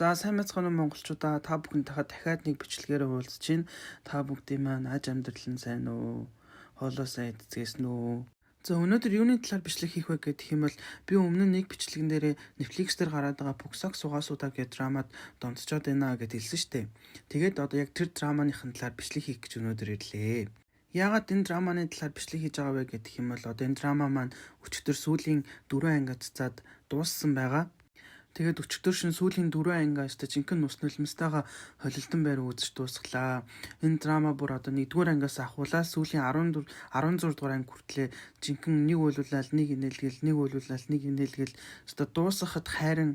За сайн мэцхан монголчуудаа та бүхэнтэйгээ дахиад нэг бичлэгээр уулзж чинь та бүгдийн маань аж амьдрал нь сайн уу? Хоолой сайн эзэжсэн үү? За өнөөдөр юуны талаар бичлэг хийх вэ гэх юм бол би өмнө нь нэг бичлэгэн дээр Netflix дээр гараад байгаа Бүксаг сугаасуудаа гэх драмад донтчоод байна гэд хэлсэн штэ. Тэгээд одоо яг тэр драманыхын талаар бичлэг хийх гэж өнөөдөр ирлээ. Яагаад энэ драманы талаар бичлэг хийж байгаа вэ гэх юм бол одоо энэ драма маань өчигдөр сүүлийн 4 анги цацаад дууссан байгаа. Тэгээд өчигдөр шин сүүлийн 4 ангиас та жинхэнэ нус нулимстайгаа холилдон байр үзэж дуусглаа. Энэ драма бүр одоо 1-р ангиас ахуулаад сүүлийн 14 16 дугаар анги хүртлээ жинхэнэ нэг уйлуулаад нэг инээлгэл нэг инээлгэл өста дуусгахад хайран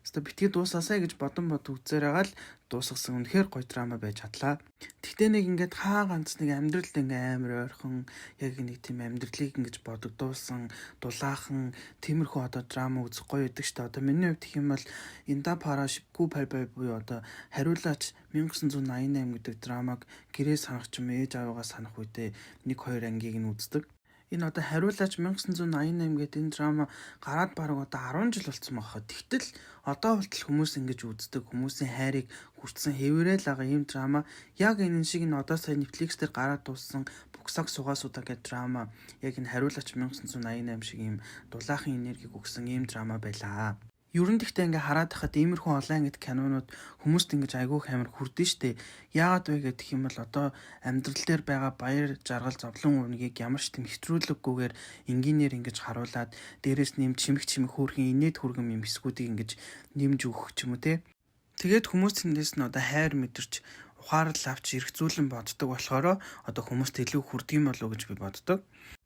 өста битгий дуусаасаа гэж бодон үзээр байгаа л дуусгасан үнэхээр гоё драма байж чадлаа. Тэгтээ нэг ингээд хаа ганц нэг амьдралд ингээ амар ойрхон яг нэг тийм амьдралыг ингэж бодогдуулсан дулаахан тиймэрхүү одоо драма үзэх гоё байдаг шүү дээ. Одоо миний хувьд гэх юм бол Инда пара шипку пайпай буюу одоо хариулаач 1988 гэдэг драмаг гэрээ санах ч юм ээж аваагаа санах үедээ 1-2 ангийг нь үздэг. Энэ одоо хариулаач 1988 гэдэг энэ драма гараад бараг одоо 10 жил болсон байгаа. Тэгтэл одоо болтол хүмүүс ингэж үздэг, хүмүүсийн хайрыг хүртсэн хэвээрэл байгаа ийм драма яг энэ шиг нь одоо сая Netflix дээр гараад дууссан Бүксаг сугаасуудаа гэдэг драма яг энэ хариулаач 1988 шиг ийм дулаахан энергийг өгсөн ийм драма байлаа. Ер нь гэхдээ ингээ хараад байхад иймэрхүү онлайн гэдэг кинонууд хүмүүст ингэж айгүйх амар хүрдэн штэ. Яагаад вэ гэх юм бол одоо амьдрал дээр байгаа баяр жаргал зовлон үнгийг ямар ч тийм хэтрүүлэггүйгээр энгийнээр ингэж харуулад дээрэс нэм чимэг хөөрхөн инээд хүргэн юм эсгүүдийг ингэж нэмж өгөх ч юм уу те. Тэгээд хүмүүс тэндээс нь одоо хайр мэдэрч ухаарл авч эргцүүлэн боддог болохоор одоо хүмүүст илүү хүрдэг юм болов уу гэж би боддог.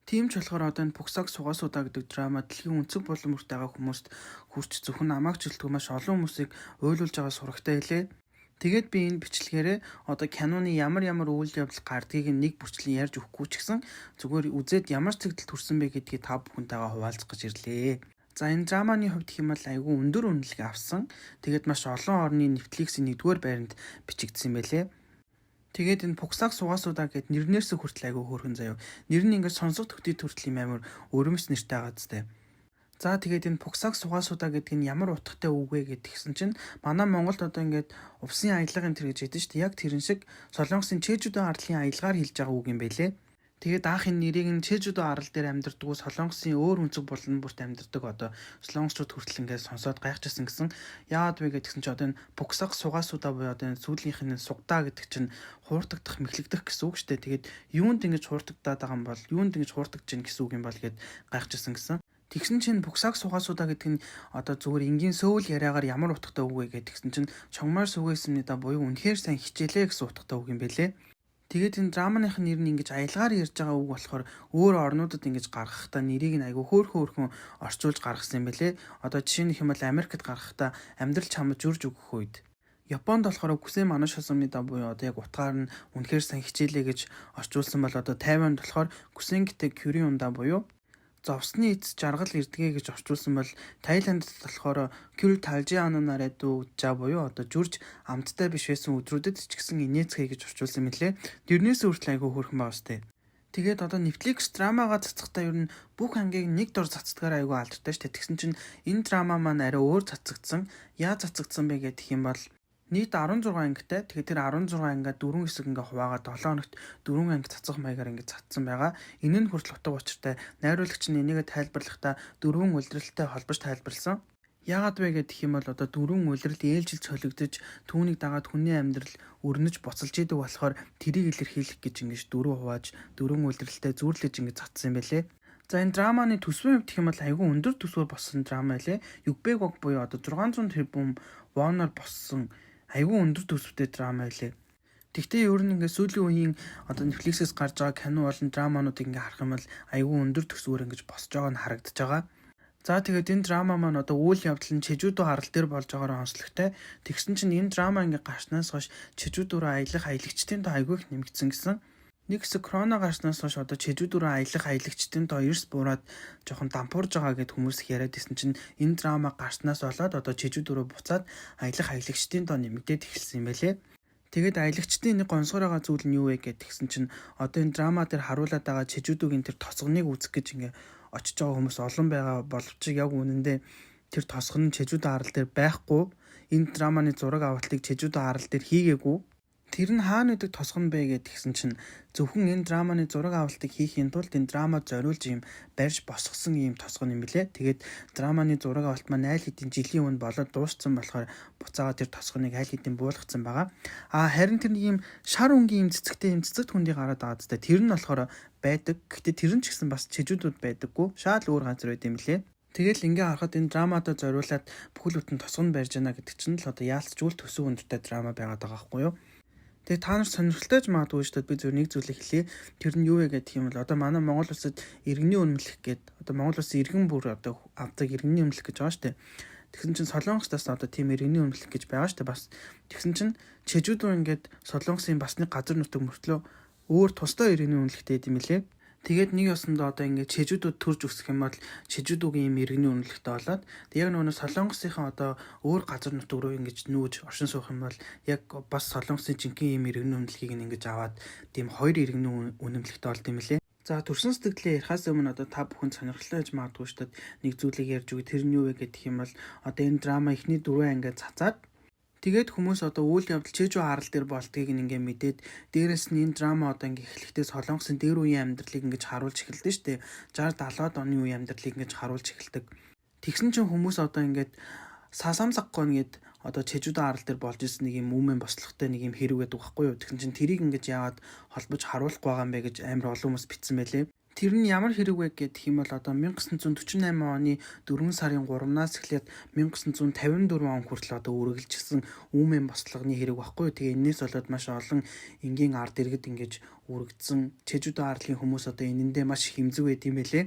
Тийм ч болохоор одоо энэ Бүксаг сугаасуудаа гэдэг драма дэлхийн өнцөг болон мөртэй байгаа хүмүүст хүрч зөвхөн намайг жилтгүй маш олон хүмүүсийг ойлуулж байгаа сурагтай хэлээ. Тэгээд би энэ бичлэгээрээ одоо киноны ямар үйл явдал гардгийг нэг бүрчлэн ярьж өгөхгүй ч гэсэн зүгээр үзээд ямар цэгдэл төрсөн бэ гэдгийг та бүхэнтэйгээ хуваалцах гэж ирлээ. За энэ драманы хувьд гэх юм бол айгүй өндөр үнэлгээ авсан. Тэгээд маш олон орны Netflix-ийн 1-р байранд бичигдсэн байлээ. Тэгээд энэ Бүксаг сугаасуудаа гэд нэрнээс хүртэл айгүй хөөрхөн заяа. Нэр нь ингээд сонсох төдий төрөл юм амар өрөмс нэртэй байгаа зү. За тэгээд энэ Бүксаг сугаасуудаа гэдэг нь ямар утгатай үг вэ гэдгсэн чинь манай Монголд одоо ингээд увсын аяллагын тэр гэж ядэн шүү дээ. Яг тэрэн шиг Солонгосын Чежудо арлын аялгаар хэлж байгаа үг юм байлээ. Тэгээд анхын нэрийг нь Чежудо арал дээр амьдардаг Солонгосын өөр өнцөг болон бүрт амьдардаг одоо солонгосчууд хүртэл ингээд сонсоод гайхажсэн гэсэн. Яагаад вэ гэдгсэн чинь одоо энэ Бүксаг сугаасуудаа буюу одоо энэ сүүлийнх нь сугдаа гэдэг чинь хууртагдах, мэхлэгдэх гэсэн үг шүү дээ. Тэгээд юунд ингэж хууртагдаад байгаа юм бол юунд ингэж хууртагдж гин гэсэн үг юм бол гэд гайхажсэн гэсэн. Тэгсэн чинь Бүксаг сугаасуудаа гэдэг нь одоо зүгээр энгийн сөүл яриагаар ямар утгатай үг вэ гэдгсэн чинь чонгмоор сүгээсэмний да буюу үнэхээр сайн хичээлээ гэсэн утгатай үг юм байлээ. Тэгээд энэ драманых нэр нь ингэж аялгаар ярьж байгаа үг болохоор өөр орнуудад ингэж гаргахтаа нэрийг нь айгүй хөөрхөн орчуулж гаргасан юм байлээ. Одоо жишээ нь хэм бол Америкт гаргахтаа амьдрал чамд журж өгөх үед Японд болохоор Гүсэ Мануш хасумны да буюу одоо яг утгаар нь үнэхээр сайн хичээлээ гэж орчуулсан бол одоо Тайванд болохоор Гүсэнгтэй Кюрин да буюу зовсны эц жаргал ирдгээ гэж орчуулсан бол Тайландд болохоор Кюр Талжиано нарэду жа буюу одоо жүрж амттай биш байсан өдрүүдэд ч гэсэн инээцгээ гэж орчуулсан мэлээ. Тэрнээс хүртэл айгүй хөөрхөн байгаа сте. Тэгээд одоо Netflix драмагаа цацгахдаа ер нь бүх ангийг нэг дор цацдгаар айгүй алдартай штэ. Тэгсэн чинь энэ драма маань арай өөр цацагдсан. Яаж цацагдсан бэ гэх юм бол нийт 16 ангитай. Тэгэхээр тэр 16 ангиа 4 хэсэг ингээ хуваагаад 7 хоногт 4 анги цацах маягаар ингээ цацсан байгаа. Энэ нь хүртэл утга учиртай. Найруулагч нь энийгээ тайлбарлахдаа 4 улиралтай холбож тайлбарлсан. Яагаад вэ гэх юм бол одоо 4 улирал ээлжилж холигдож түүнийг дагаад хүний амьдрал өрнөж боцолж идэг болохоор тэрийг илэрхийлэх гэж ингээ 4 хувааж 4 улиралтай зүүрлэж ингээ цацсан юм байлээ. За энэ драманы төсвийн хувьд гэх юм бол айгүй өндөр төсвөр болсон драма байлээ. Югбэгог буюу одоо 600 тэрбум воноор боссон айгүй өндөр төсвөтэй драма байлээ. Тэгтээ ер нь ингээд сүүлийн үеийн одоо Netflix-ээс гарч байгаа кино болон драмануудыг ингээд харах юм бол айгүй өндөр төсвөр ингэж босж байгаа нь харагдаж байгаа. За тэгээд энэ драма маань одоо үйл явдал нь Чежудо арал дээр болж байгаагаар онцлогтой. Тэгсэн чинь энэ драма ингээд гарснаас хойш Чежудо руу аялах аялагчдын тоо айгүй их нэмэгдсэн гэсэн. Нэг хэсэг корона гарснаас хойш одоо Чежудо руу аялах аялагчдын тоо эрс буураад жоохон дампуурж байгаа гэд хүмүүс их яриад байсан чинь энэ драма гарснаас болоод одоо Чежудо руу буцаад аялах аялагчдын тоо нэмэгдээд эхэлсэн юм байлээ. Тэгээд аялагчдын нэг гонсгор байгаа зүйл нь юу вэ гэдгсэн чинь одоо энэ драма дээр харуулад байгаа Чежудогийн тэр тосгоныг үзэх гэж ингээ очиж байгаа хүмүүс олон байгаа боловч яг үнэндээ тэр тосгон нь Чежудо арал дээр байхгүй энэ драманы зураг авалтыг Чежудо арал дээр хийгээгүй. Тэр нь хаана гэдэг тосгон бэ гэдгсэн чинь зөвхөн энэ драманы зураг авалтыг хийхийн тулд энэ драмад зориулж юм барьж босгосон юм тосгон юм билээ. Тэгээд драманы зураг авалт маань айл хэдийн жилийн өмнө болоод дууссан болохоор буцаага тэр тосгоныг айл хэдийн буулгацсан байгаа. Харин тэр ийм шар өнгийн юм цэцэгтэй юм цэцэгт хүндий гараад байгаа зү. Тэр нь болохоор байдаг. Гэхдээ тэр нь ч гэсэн бас Чежудод байдаггүй. Шал өөр газар байд юм билээ. Тэгэл ингээ харахад энэ драмадад зориулаад бүхэл бүтэн тосгон барьж яана гэдэг чинь л одоо яалтч үл төсөв өндөртэй драма байгаад байгаа байхгүй юу? Тэгээ та нар сонирхолтой ч магадгүй шүү дээ. Би зөв нэг зүйлийг хэлье. Тэр нь юу вэ гэх юм бол одоо манай Монгол улсад иргэний үнэмлэх гэдэг одоо Монгол улсын иргэн бүр одоо авдаг иргэний үнэмлэх гэж байгаа шүү дээ. Тэгсэн чинь Солонгостоос одоо тийм иргэний үнэмлэх гэж байгаа шүү дээ. Бас тэгсэн чинь Чежудо ингээд Солонгосын бас нэг газар нутаг мөртлөө өөр тусдаа иргэний үнэмлэхтэй юм лээ. Тэгээд нэг ёсондоо одоо ингээд Чежудод төрж өсөх юм бол Чежудогийн юм иргэний үнэлэхтэй болоод яг нөгөө Солонгосынхаа одоо өөр газар нутаг руу ингэж нүүж оршин суух юм бол яг бас Солонгосын жинхэнэ юм иргэний үнэлэхийг ингэж аваад тийм хоёр иргэний үнэмлэхтэй болд юм лээ. За төрсөн сэтгэлээ ярихаас өмнө одоо та бүхэн сонирхолтой гэж магадгүй шүү дээ. Нэг зүйлийг ярьж өгье. Тэр нь юу вэ гэх юм бол одоо энэ драма эхний 4 ангиад цацаад тэгээд хүмүүс одоо үйл явдал Чежу арал дээр болдгийг ингээ мэдээд дээрэс нь энэ драма одоо ингээ эхлэхдээ Солонгосын дээр үеийн амьдралыг ингээ харуулж эхэлдэг шүү дээ. 60-70-аад оны үеийн амьдралыг ингээ харуулж эхэлдэг. Тэгсэн чинь хүмүүс одоо ингээ сасамсаккон гэд одоо Чежудо арал дээр болж исэн нэг юм үмэн бослоготой нэг юм хэрэг байдаг байхгүй юу. Тэгсэн чинь тэрийг ингээ яагаад холбож харуулахгүй байгаа юм бэ гэж амар олон хүмүүс битсэн байлээ. Тэр нь ямар хэрэг вэ гэх юм бол одоо 1948 оны 4 сарын 3-наас эхлээд 1954 он хүртэл одоо үргэлжилсэн үүмэн бослогоны хэрэг баггүй. Тэгээ энэс болоод маш олон энгийн ард иргэд ингэж үргэлжсэн Чежудо арлын хүмүүс одоо энэндээ маш хэмзэг байд юм байлээ.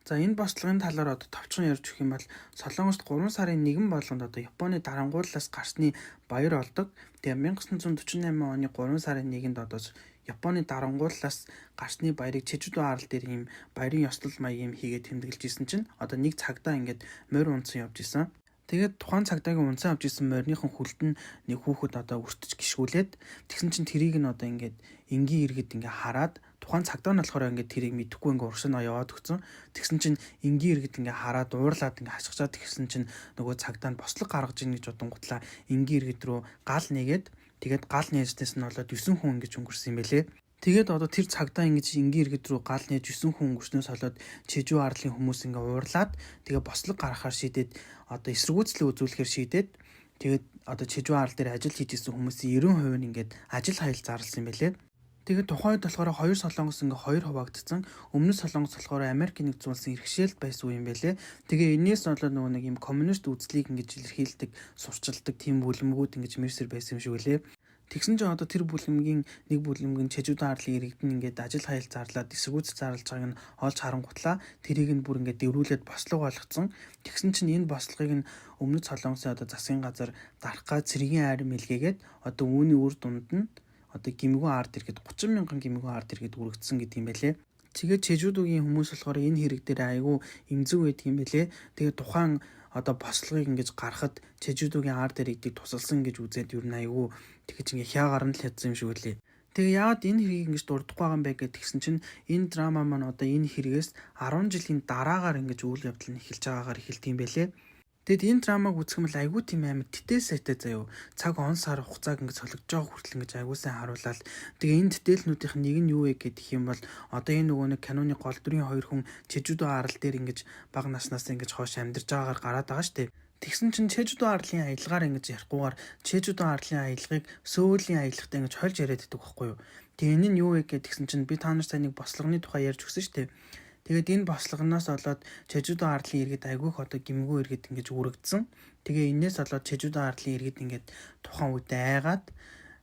За энэ бослогын талаар одоо товчхон ярьж өгөх юм бол Солонгост 3 сарын 1 болгонд одоо Японы дарангууллаас гарсны баяр олдог. Тэгээ 1948 оны 3 сарын 1-нд одоо Японы дарангууллаас гарсны баярыг Чежудо арал дээр ийм баярын ёслол маяг юм хийгээд тэмдэглэж исэн чинь одоо нэг цагдаа ингээд морь унтсан явж исэн. Тэгээд тухайн цагдаагийн унтсан авч исэн морьныхон хүлд нь нэг хүүхэд одоо өртөж гიშгүүлээд тэгсэн чинь тэрийг нь одоо ингээд энгийн иргэд ингээ хараад тухайн цагдаа нь болохоор ингээ тэрийг мэдэхгүй ингээ уршинаа яваад өгсөн. Тэгсэн чинь энгийн иргэд ингээ хараад уурлаад ингээ хашгичаад тэгсэн чинь нөгөө цагдаа нь бослог гаргаж ийн гэж бодонготлаа энгийн иргэд рүү гал нэгээд тэгээд гал нээжнээс нь болоод 9 хүн ингэж өнгөрсөн юм байлээ. Тэгээд одоо тэр цагдаа ингэж энгийн иргэд рүү гал нээж 9 хүн өнгөрснөөс болоод Чежу арлын хүмүүс ингээ уурлаад тэгээ бослог гаргахаар шийдээд одоо эсэргүүцлээ үзүүлэхээр шийдээд тэгээд одоо Чежу арал дээр ажил хийж исэн хүмүүсийн 90% нь ингээд ажил хайл зарласан юм байлээ. Тэгээд тухайн үед болохоор хоёр Солонгос ингээ хоёр хуваагдсан. Өмнөд Солонгос болохоор Америкийн нэгдсэн улсын иргэшээлт байсан үе юм байлээ. Тэгээ энэс болоод нөгөө нэг юм коммунист үзлийг ингэж илэрхийлдэг, сурчилдаг тийм бүлэмгүүд ингэж мэрсэр байсан юм шиг үлээ. Тэгсэн чинь одоо тэр бүлэмгийн нэг бүлэмгийн Чежудо арлын иргэдэн ингээд ажил хайл зарлаад эсэргүүц зарлж байгааг нь олж харангутлаа тэрийг нь бүр ингээд дэврүүлээд бослого болгоцсон. Тэгсэн чинь энэ бослогыг нь өмнөд Солонгосын одоо засгийн газар дархгаа цэргийн айрын мэлгээгээд одоо үүний үр дунд нь одоо гимгүү ард иргэд 30 мянган гимгүү ард иргэд үргэлжсэн гэдэг юм байлээ. Тэгээд Чежудогийн хүмүүс болохоор энэ хэрэг дээр айгүй эмзэг байдаг юм байлээ. Тэгээд тухайн одоо бослогыг ингэж гарахад Чежудогийн ард иргэдийг тусалсан гэж үзээд юу айгүй тэгэж ингээ хяагаар нь л хядсан юм шиг үлээ. Тэгээ яагаад энэ хэргийг ингэж дурдахгүй байгаа юм бэ гэдгсэн чинь энэ драма маань одоо энэ хэрэгээс 10 жилийн дараагаар ингэж үйл явдал нь эхэлж байгаагаар эхэлт юм байлээ. Тэгэд энэ драмаг үзэх юм бол айгүй тийм амар тэтэл сайтай заяо. Цаг он сар хугацааг ингэж солигдож байгаа хүртэл ингэж айгүй сайн харуулаад тэгээ энэ тэтэлнүүдийнх нь нэг нь юу вэ гэдэг юм бол одоо энэ нөгөө нэг киноны гол дүрийн хоёр хүн Чежудо арал дээр ингэж бага наснаас ингэж хоош амьдарч байгаагаар гараад байгаа штеп. Тэгсэн чинь Чежудо арлын аялгаар ингэж ярихгүйгээр Чежудо арлын аялгыг сөүлийн аялгатай ингэж хольж яриад байдаг байхгүй юу. Тэгээ энэ нь юу вэ гэдгсэн чинь би та нар сайн нэг бослогоны тухай ярьж өгсөн штеп. Тэгээд энэ бослогоноос болоод Чежудо арлын иргэд айгүйх одоо гимгүү иргэд ингэж үрэгдсэн. Тэгээ энэс болоод Чежудо арлын иргэд ингэж тухайн үедээ айгаад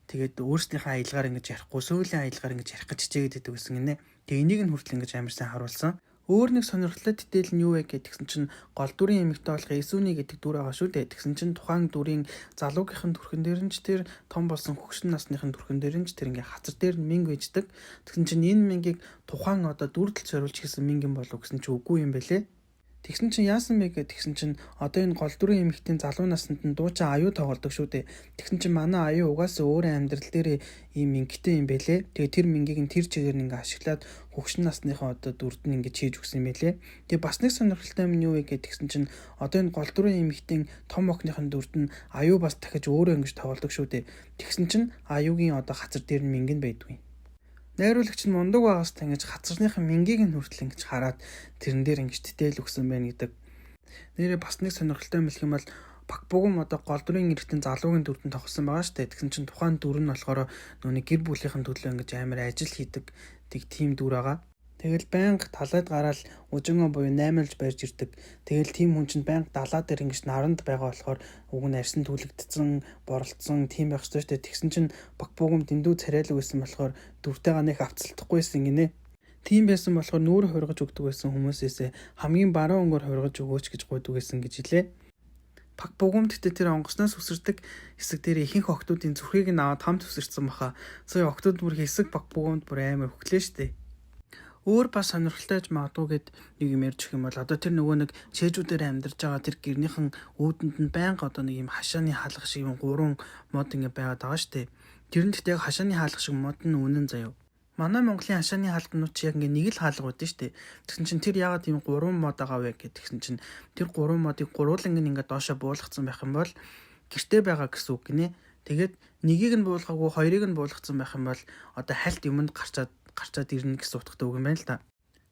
тэгээд өөрсдийнхээ аялгаар ингэж ярихгүй сөүлийн аялгаар ингэж ярих гэж хичээгээд байдаг гэсэн гинэ. Тэгээ энийг нь хүртэл ингэж амар сайн харуулсан. Өөр нэг сонирхолтой тэтэл нь юу вэ гэдгсэн чинь гол дүрийн эмэгтэй болох Эсүни гэдэг дүр байгаа шүү дээ. Тэгсэн чинь тухайн дүрийн залуугийнхэн төрхөн дээр нь ч тэр том болсон хөгшин насныхын төрхөн дээр нь ч тэр ингээ хацар дээр нь минг үйждэг. Тэгсэн чинь энэ мингийг тухайн одоо дүрдэл зориулж хийсэн мингэн болов гэсэн чинь үгүй юм байлээ. Тэгсэн чинь яасан бэ тэгсэн чинь одоо энэ гол дүрийн эмэгтэй залуу наснд нь дуучин аюу тоглодог шүү дээ. Тэгсэн чинь манай аюу угаасаа өөрөө амьдрал дээр ийм ингэтэй юм бэлээ. Тэгээ тэр мингийг нь тэр чигээр нь ингээ ашиглаад хөгшин насныхаа одоо дүрд нь ингээ хийж өгсөн юм бэлээ. Тэгээ бас нэг сонирхолтой юм юу вэ тэгсэн чинь одоо энэ гол дүрийн эмэгтэй том охиныхын дүрд нь аюу бас дахиж өөрөө ингэж тоглодог шүү дээ. Тэгсэн чинь аюугийн одоо хацар дээр нь мингэн байдгүй. Найруулагч нь мундаг байгаас тангиж хацарныхын мингийг нь хүртэл ингэж хараад тэрэн дээр ингэж тэтэл өгсөн байна гэдэг. Нэрээ бас нэг сонирхолтой юм хэлэх юм бол Багбугам одоо гол дүрийн эрэгтэн залуугийн дүрдэн тоглосон байгаа шүү дээ. Тэгсэн чинь тухайн дүр нь болохоор нүг гэр бүлийнхэн төлөө ингэж амар ажил хийдэг тийм дүр байгаа. Тэгэл байнга талайд гараад ужингоо буюу наймалж барьж ирдэг. Тэгэл тийм хүн чинь байнга далаа дээр ингэж наранд байгаа болохоор уг нь арьсан түлэгдсэн, боролцсон тийм байх ёстой шүү дээ. Тэгсэн чинь Багбугам дэндүү царайлаг байсан болохоор дүртэйгээ нэг авцалдахгүйсэн гинэ. Тийм байсан болохоор нүүр хургаж өгдөг байсан хүмүүсээсээ хамгийн баруун өнгөөр хургаж өгөөч гэж гуйдаг байсан гэж хэлээ. Багбугам тэгтээ тэр онгоцноос үсэрдэг хэсэг дээр ихэнх охтуудын зүрхийг нь аваад хамт үсэрсэн баха. Сая охтууд бүр хэсэг Багбугамд бүр амар хөглөө штэ. Өөр бас сонирхолтой гэж магадгүй гэд нэг юм ярьж өгөх юм бол одоо тэр нөгөө нэг чэжүүдээр амьдарч байгаа тэр гэрнийхэн үүдэнд нь байнга одоо нэг юм хашааны хаалга шиг юм 3 мод ингэ байгаад байгаа штэ. Тэр нь тэгтээ хашааны хаалга шиг мод нь үнэн заяа. Манай Монголын хашааны хаалганууд чи яг ингэ нэг л хаалга байдэн штэ. Тэгсэн чинь тэр яагаад тийм 3 мод байгаа вэ гэдгсэн чинь тэр 3 модыг гурвуулан ингэ доошоо буулгацсан байх юм бол гэртээ байгаа гэсэн үг гинэ. Тэгээд нэгийг нь буулгаагүй хоёрыг нь буулгацсан байх юм бол одоо хальт юмд гарчаад ирнэ гэсэн утгатай үг юм байна л да.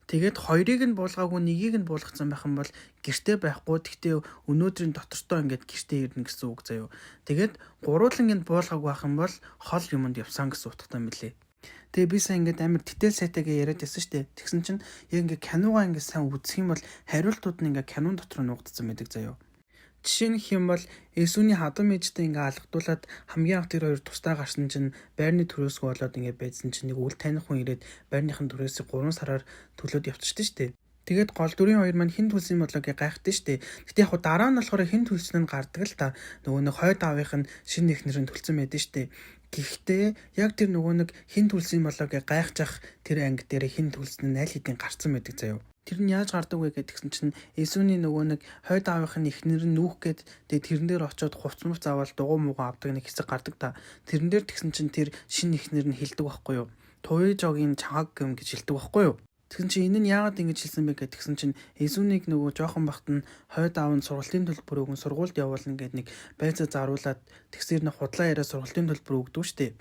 Тэгээд хоёрыг нь буулгаагүй нэгийг нь буулгацсан байх юм бол гэртээ байхгүй тэгтээ өнөөдрийн дотортой ингээд гэртээ ирнэ гэсэн үг заяо. Тэгээд гурвууланг нь буулгаагүй байх юм бол хол юмд явсан гэсэн утгатай юм билээ. Тэгээ би сайн ингээд амар дитэл сайтагээ яриад байсан шүү дээ. Тэгсэн чинь яг ингээд киногаа ингээд сайн үзэх юм бол хариултууд нь ингээд кинон дотор нуугдсан байдаг заяо. Жишээ нь хэм бол Есүний хадам ээжтэй ингээ алгадуулаад хамгийн анх тэр хоёр тусдаа гарсан чинь байрны төрөөсгөө болоод ингээ байдсан чинь нэг үл таних хүн ирээд байрныхын төрөөсийг 3 сараар төлөөд явчихсан шүү дээ. Тэгээд гол дүрийн хоёр маань хин төлсөн болоо гэ гайхдаг шүү дээ. Гэтэ яг дараа нь болохоор хин төлсөн нь гардаг л та. Нөгөө нэг хойд аавынх нь шинэ ихнэр нь төлсөн байдаг шүү дээ. Гэхдээ яг тэр нөгөө нэг хин төлсөн болоо гэ гайхаж тэр анги дээр хин төлсөн нь аль хэдийн гарцсан байдаг заяа. Тэр нь яаж гардаг вэ гэдгсэн чинь Есүний нөгөө нэг хойд аавынхын ихнэр нь нүүх гээд тэгээд тэрэн дээр очиод хувц мувц аваад дугуй муугаа авдаг нэг хэсэг гардаг та. Тэрэн дээр тэгсэн чинь тэр шинэ ихнэр нь хэлдэг байхгүй юу? Туй жогийн чанга гэм гэж хэлдэг байхгүй юу? Тэгсэн чинь энэ нь яагаад ингэж хэлсэн бэ гэдгсэн чинь Есүнийг нөгөө жоохон бахт нь хойд аав нь сургалтын төлбөр өгөн сургуульд явуулна гэд нэг байцаа заруулаад тэгсээр нь худлаа яриа сургалтын төлбөр өгдөг штеп.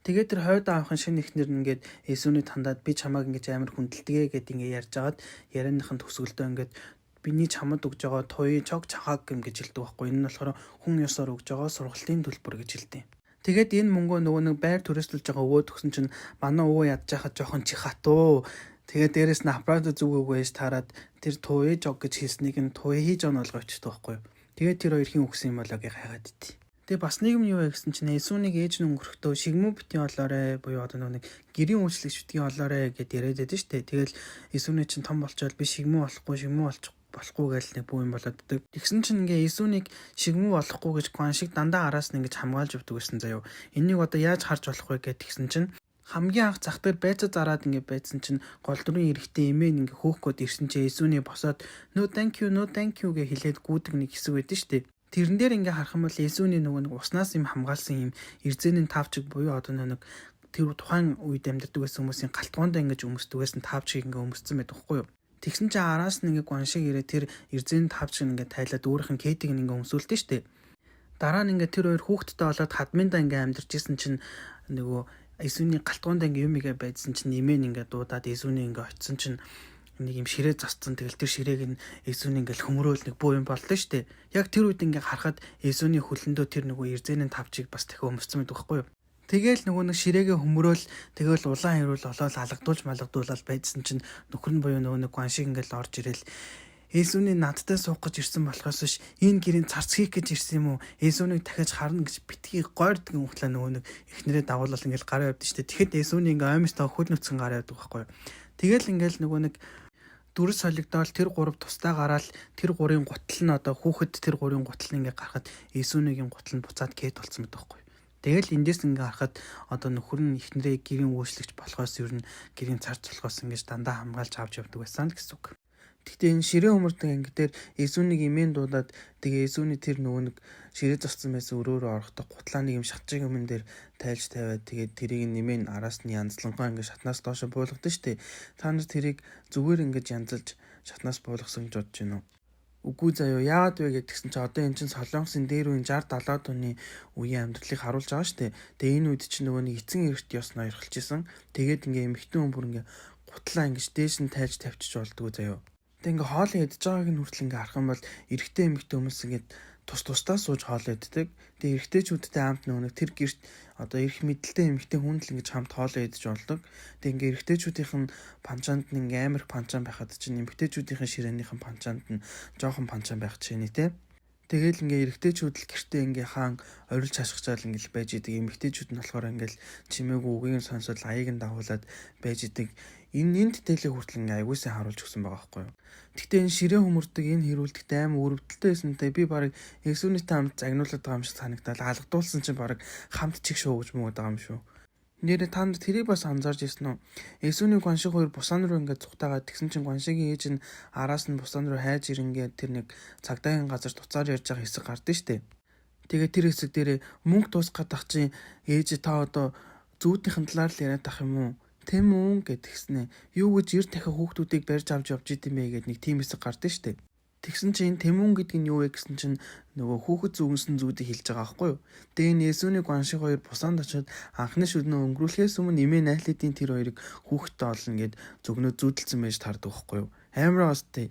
Тэгээд тэр хойд аавынхын шинэ ихнэр нь ингээд Есүнийг тандаад би чамааг ингэж амар хүндэлдэгэ гэд ингэ ярьж агаад ярианыхын төгсгөлдөө ингээд биний чамд өгж байгаа туй чог чахаг гэм гэж хэлдэг байхгүй. Энэ нь болохоор хүн ёсоор өгж байгаа сургалтын төлбөр гэж хэлдэг. Тэгээд энэ мөнгөө нөгөө нэг байр төрөөслөж байгаа өвөө төгсөн чинь манай өвөө ядж хахад жоохон чихатуу. Тэгээд дээрэс нь аппарат зүгөөгүй ээж таарад тэр туй жог гэж хэлснийг нь туй хийж он олгоочтой байхгүй. Тэгээд тэр хоёр хин өгсөн юм болоо гэ хайгаад ити. Тэгээ бас нэг юм юу вэ гэсэн чинь Есүнийг ээж нь өнгөрөхдөө шигмүү битгий олоорой буюу одоо нэг гэрийн үйлчлэгч битгий олоорой гэд яриад байдаг шүү дээ. Тэгэл Есүний чинь том болчоод би шигмүү болохгүй гэж нэг бүү юм болоод ддэг. Тэгсэн чинь ингээ Есүнийг шигмүү болохгүй гэж гуан шиг дандаа араас нь ингэж хамгаалж өгдөг гэсэн заяо. Энийг одоо яаж харж болох вэ гэдгсэн чинь хамгийн анх зах дээр байцаа зараад ингээ байдсан чинь гол дүрийн эрэгтэй эмээ ингээ хөөх гээд ирсэн чинь Есүний босоод no thank you гэ хэлээд гүдэг нэг хэсэг байдэн шүү дээ. Тэрэн дээр ингээ харах юм бол Есүний нөгөө нэг уснаас юм хамгаалсан юм эрзэний тавчиг буюу одоо нэг тэр тухайн үед амьдардаг байсан хүмүүсийн галтгоонд ингэж өмсдөг байсан тавчиг ингээ өмссөн байдаг байхгүй юу. Тэгсэн чинь араас нь ингээ гуан шиг ирээ тэр эрзэний тавчиг ингээ тайлаад өөрийнх нь кедиг ингээ өмсүүлдэ штэ. Дараа нь ингээ тэр хоёр хүүхэдтэй болоод хадминдаа ингээ амьдарч исэн чинь нөгөө Есүний галтгоонд ингээ юм игээ байдсан чинь нэмэн ингээ дуудаад Есүний ингээ очисон чинь нэг юм ширээ засцсан. Тэгэл тэр ширээг нь Есүний ингээл хөмрөөл нэг буу юм боллоо штэ. Яг тэр үед ингээ харахад Есүний хөлөндөө тэр нөгөө эрзэний тавчиг бас дахин өмссөн байдаг байхгүй юу. Тэгэл нөгөө нэг ширээгээ хөмрөөл тэгэл улаан хэрүүл олоод алгадуулж байдсан чинь нөхөр нь буюу нөгөө нэг гуан шиг ингээл орж ирэл Есүний надтай суух гэж ирсэн болохоос биш энэ гэрийн царц хийх гэж ирсэн юм уу? Есүнийг дахиж харна гэж битгий гойрдог юм ухлаа нөгөө нэг эхнэрээ дагуулал ингээл гараа явдсан штэ. Тэгэхэд Есүний ингээ аймстаа хөл нүцгэн гараа явдаг байхгүй юу. Тэгэл ингээл нөгөө нэг дүрс солигдоод тэр гурав тусдаа гараад тэр гурийн гутал нь одоо хүүхэд тэр гурийн гутал нь ингээ гарахад Есүнигийн гутал нь буцаад кэт болсон байдаг байхгүй юу. Тэгэл эндээс ингээ харахад одоо нөхөр нь эхнэрээ гэрийн үйлчлэгч болохоос ер нь гэрийн царц болохоос ингэж дандаа хамгаалж авч явдаг байсан л гэсэн үг. Гэхдээ энэ ширээ humorтой анги дээр Есүнийг имэн дуудаад тэгээ Есүний тэр нөгөө нэг ширээ зассан байсан өрөөрөө орохдоо гутлаа нэг юм шатчиг юмн дээр тайлж тавиад тэгээд тэрийг нэмэн араас нь янзлангоо ингээд шатнаас доошо буулгадаг штэ. Та нар тэрийг зүгээр ингээд янзалж шатнаас буулгасан гэж бодож байна уу? Үгүй заяа яагаад вэ гэдгсэн чи одоо эн чин Солонгосын дээр үеийн 60 70-аад оны үеийн амьдралыг харуулж байгаа штэ. Тэгээ энэ үед чи нөгөө нэг эцэн эрт ёс ноёрхолж исэн. Тэгээд ингээ эмхтэн хүн бүр ингээ гутлаа ингэж дээш нь тайлж тавьчих болдгоо заяа. Тэг ингээ хоол идж байгааг нь хүртэл ингээ харах юм бол эрэгтэй эмэгтэй хүмүүс ингээд тус-тусдаа сууж хоол иддэг. Тэг эрэгтэйчүүдтэй хамт нөгөө тэр гэрт одоо эрх мэдэлтэй эмэгтэй хүн л ингэж хамт хоол идж болдог. Тэг ингээ эрэгтэйчүүдийнх нь панчаанд нь ингээ амар панчаан байхад чинь эмэгтэйчүүдийнхэн ширээнийхэн панчаанд нь жоохон панчаан байх жишээ тэ. Тэгэл ингээ эрэгтэйчүүд л гэртээ ингээ хаан орилж хашгичаал ингээл байж идэг. Эмэгтэйчүүд нь болохоор ингээл чимээгүй үгийн сонсоод аяыг нь дагуулад байж идэг. Энэ дэтэлээ хүртэл ингээ аягуулсан харуулж өгсөн байгаа байхгүй юу. Гэхдээ энэ ширээ humorдаг энэ хэрүүлдэгтэй аим өрөвдөлтөй байсантай би баг Есүнийтэй хамт загнуулаад байгаа юм шиг санагдал алгадуулсан чинь баг хамт чиг шуугаж мөгөөд байгаа юм шүү. Нэрээ та нар тэрийг бас анзаарч ирсэн үү? Есүний гоншиг хоёр бусaan руу ингээд зүгтаагаад тэгсэн чинь гоншигийн ээж нь араас нь бусaan руу хайж ирэнгээд тэр нэг цагдаагийн газар туцаар ярьж байгаа хэсэг гардаг штэ. Тэгээд тэр хэсэг дээр мөнгө дуусгаад ах чинь ээж та одоо зүүдийнхэн талаар л яриад ах юм уу? Тэм үү гэдгснэ. Юу гэж 90 дахин хүүхдүүдийг барьж авч явж идэм бэ гэд нэг тийм хэсэг гардаг штэ. Тэгсэн чинь энэ тэмүн гэдэг нь юу вэ гэсэн чинь нөгөө хүүхэд зүгэнсэн зүүдийг хэлж байгаа байхгүй юу. Тэгээ энэ Есүний гоншиг хоёр бусаанд очиод анхны шүднөө өнгөрүүлэхээс өмнө эмээ найхлуудын тэр хоёрыг хүүхэдтэй олно гэд зөвгнөө зүүдэлсэн байж таардаг байхгүй юу. Амар остэй.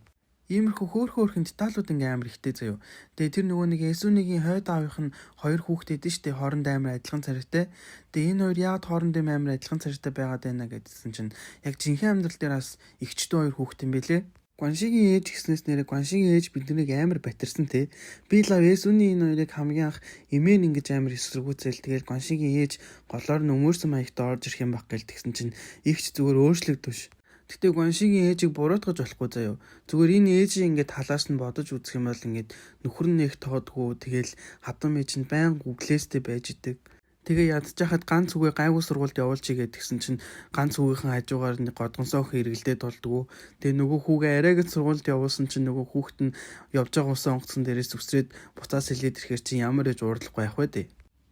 Иймэрхүү хөөхөн деталууд ингээм амар ихтэй заяо. Тэгээ тэр нөгөө нэг Есүнигийн хойд аавынх нь хоёр хүүхэд идэв штэ хоорондоо амар адилхан царайтай. Тэгээ энэ хоёр яагаад хоорондоо амар адилхан царайтай байгаад байна гэдсэн чинь яг жинхэнэ амьдрал дээр бас эгчтэй хоёр хүүхэд юм бэлээ. Гоншигийн ээж гэснээс нэрээ гоншигийн ээж биднийг амар батирсан те. Би лав Есүний энэ хоёрыг хамгийн анх эмээн ингэж амар эсэргүүцэл тэгэл гоншигийн ээж голоор нь өмөрсөн маягт орж ирэх юм баг гэл тэгсэн чинь ихч зүгээр өөрчлөгдөв. Гэтэ гоншигийн ээжийг буруутгаж болохгүй заяо. Зүгээр энэ ээжийг ингээд талаас нь бодож үзэх юм бол ингээд нөхөр нь их тоодгүй тэгэл хадам ээж нь байн гүглээстэй байж идэг. Тэгээ ядчихад ганц үгээ гайгүй сургуульд явуулж игээд тэгсэн чинь ганц үгийнхэн хажуугаар нэг годгонсоо хэрэгэлдээд болдгоо. Тэгээ нөгөө хүүгээ арайгад сургуульд явуулсан чинь нөгөө хүүхэд нь явж байгаа усан онгоцсон дээрээс үсрээд буцаас хэлээд ирэхээр чинь ямар ээж уурлахгүй байх вэ дээ.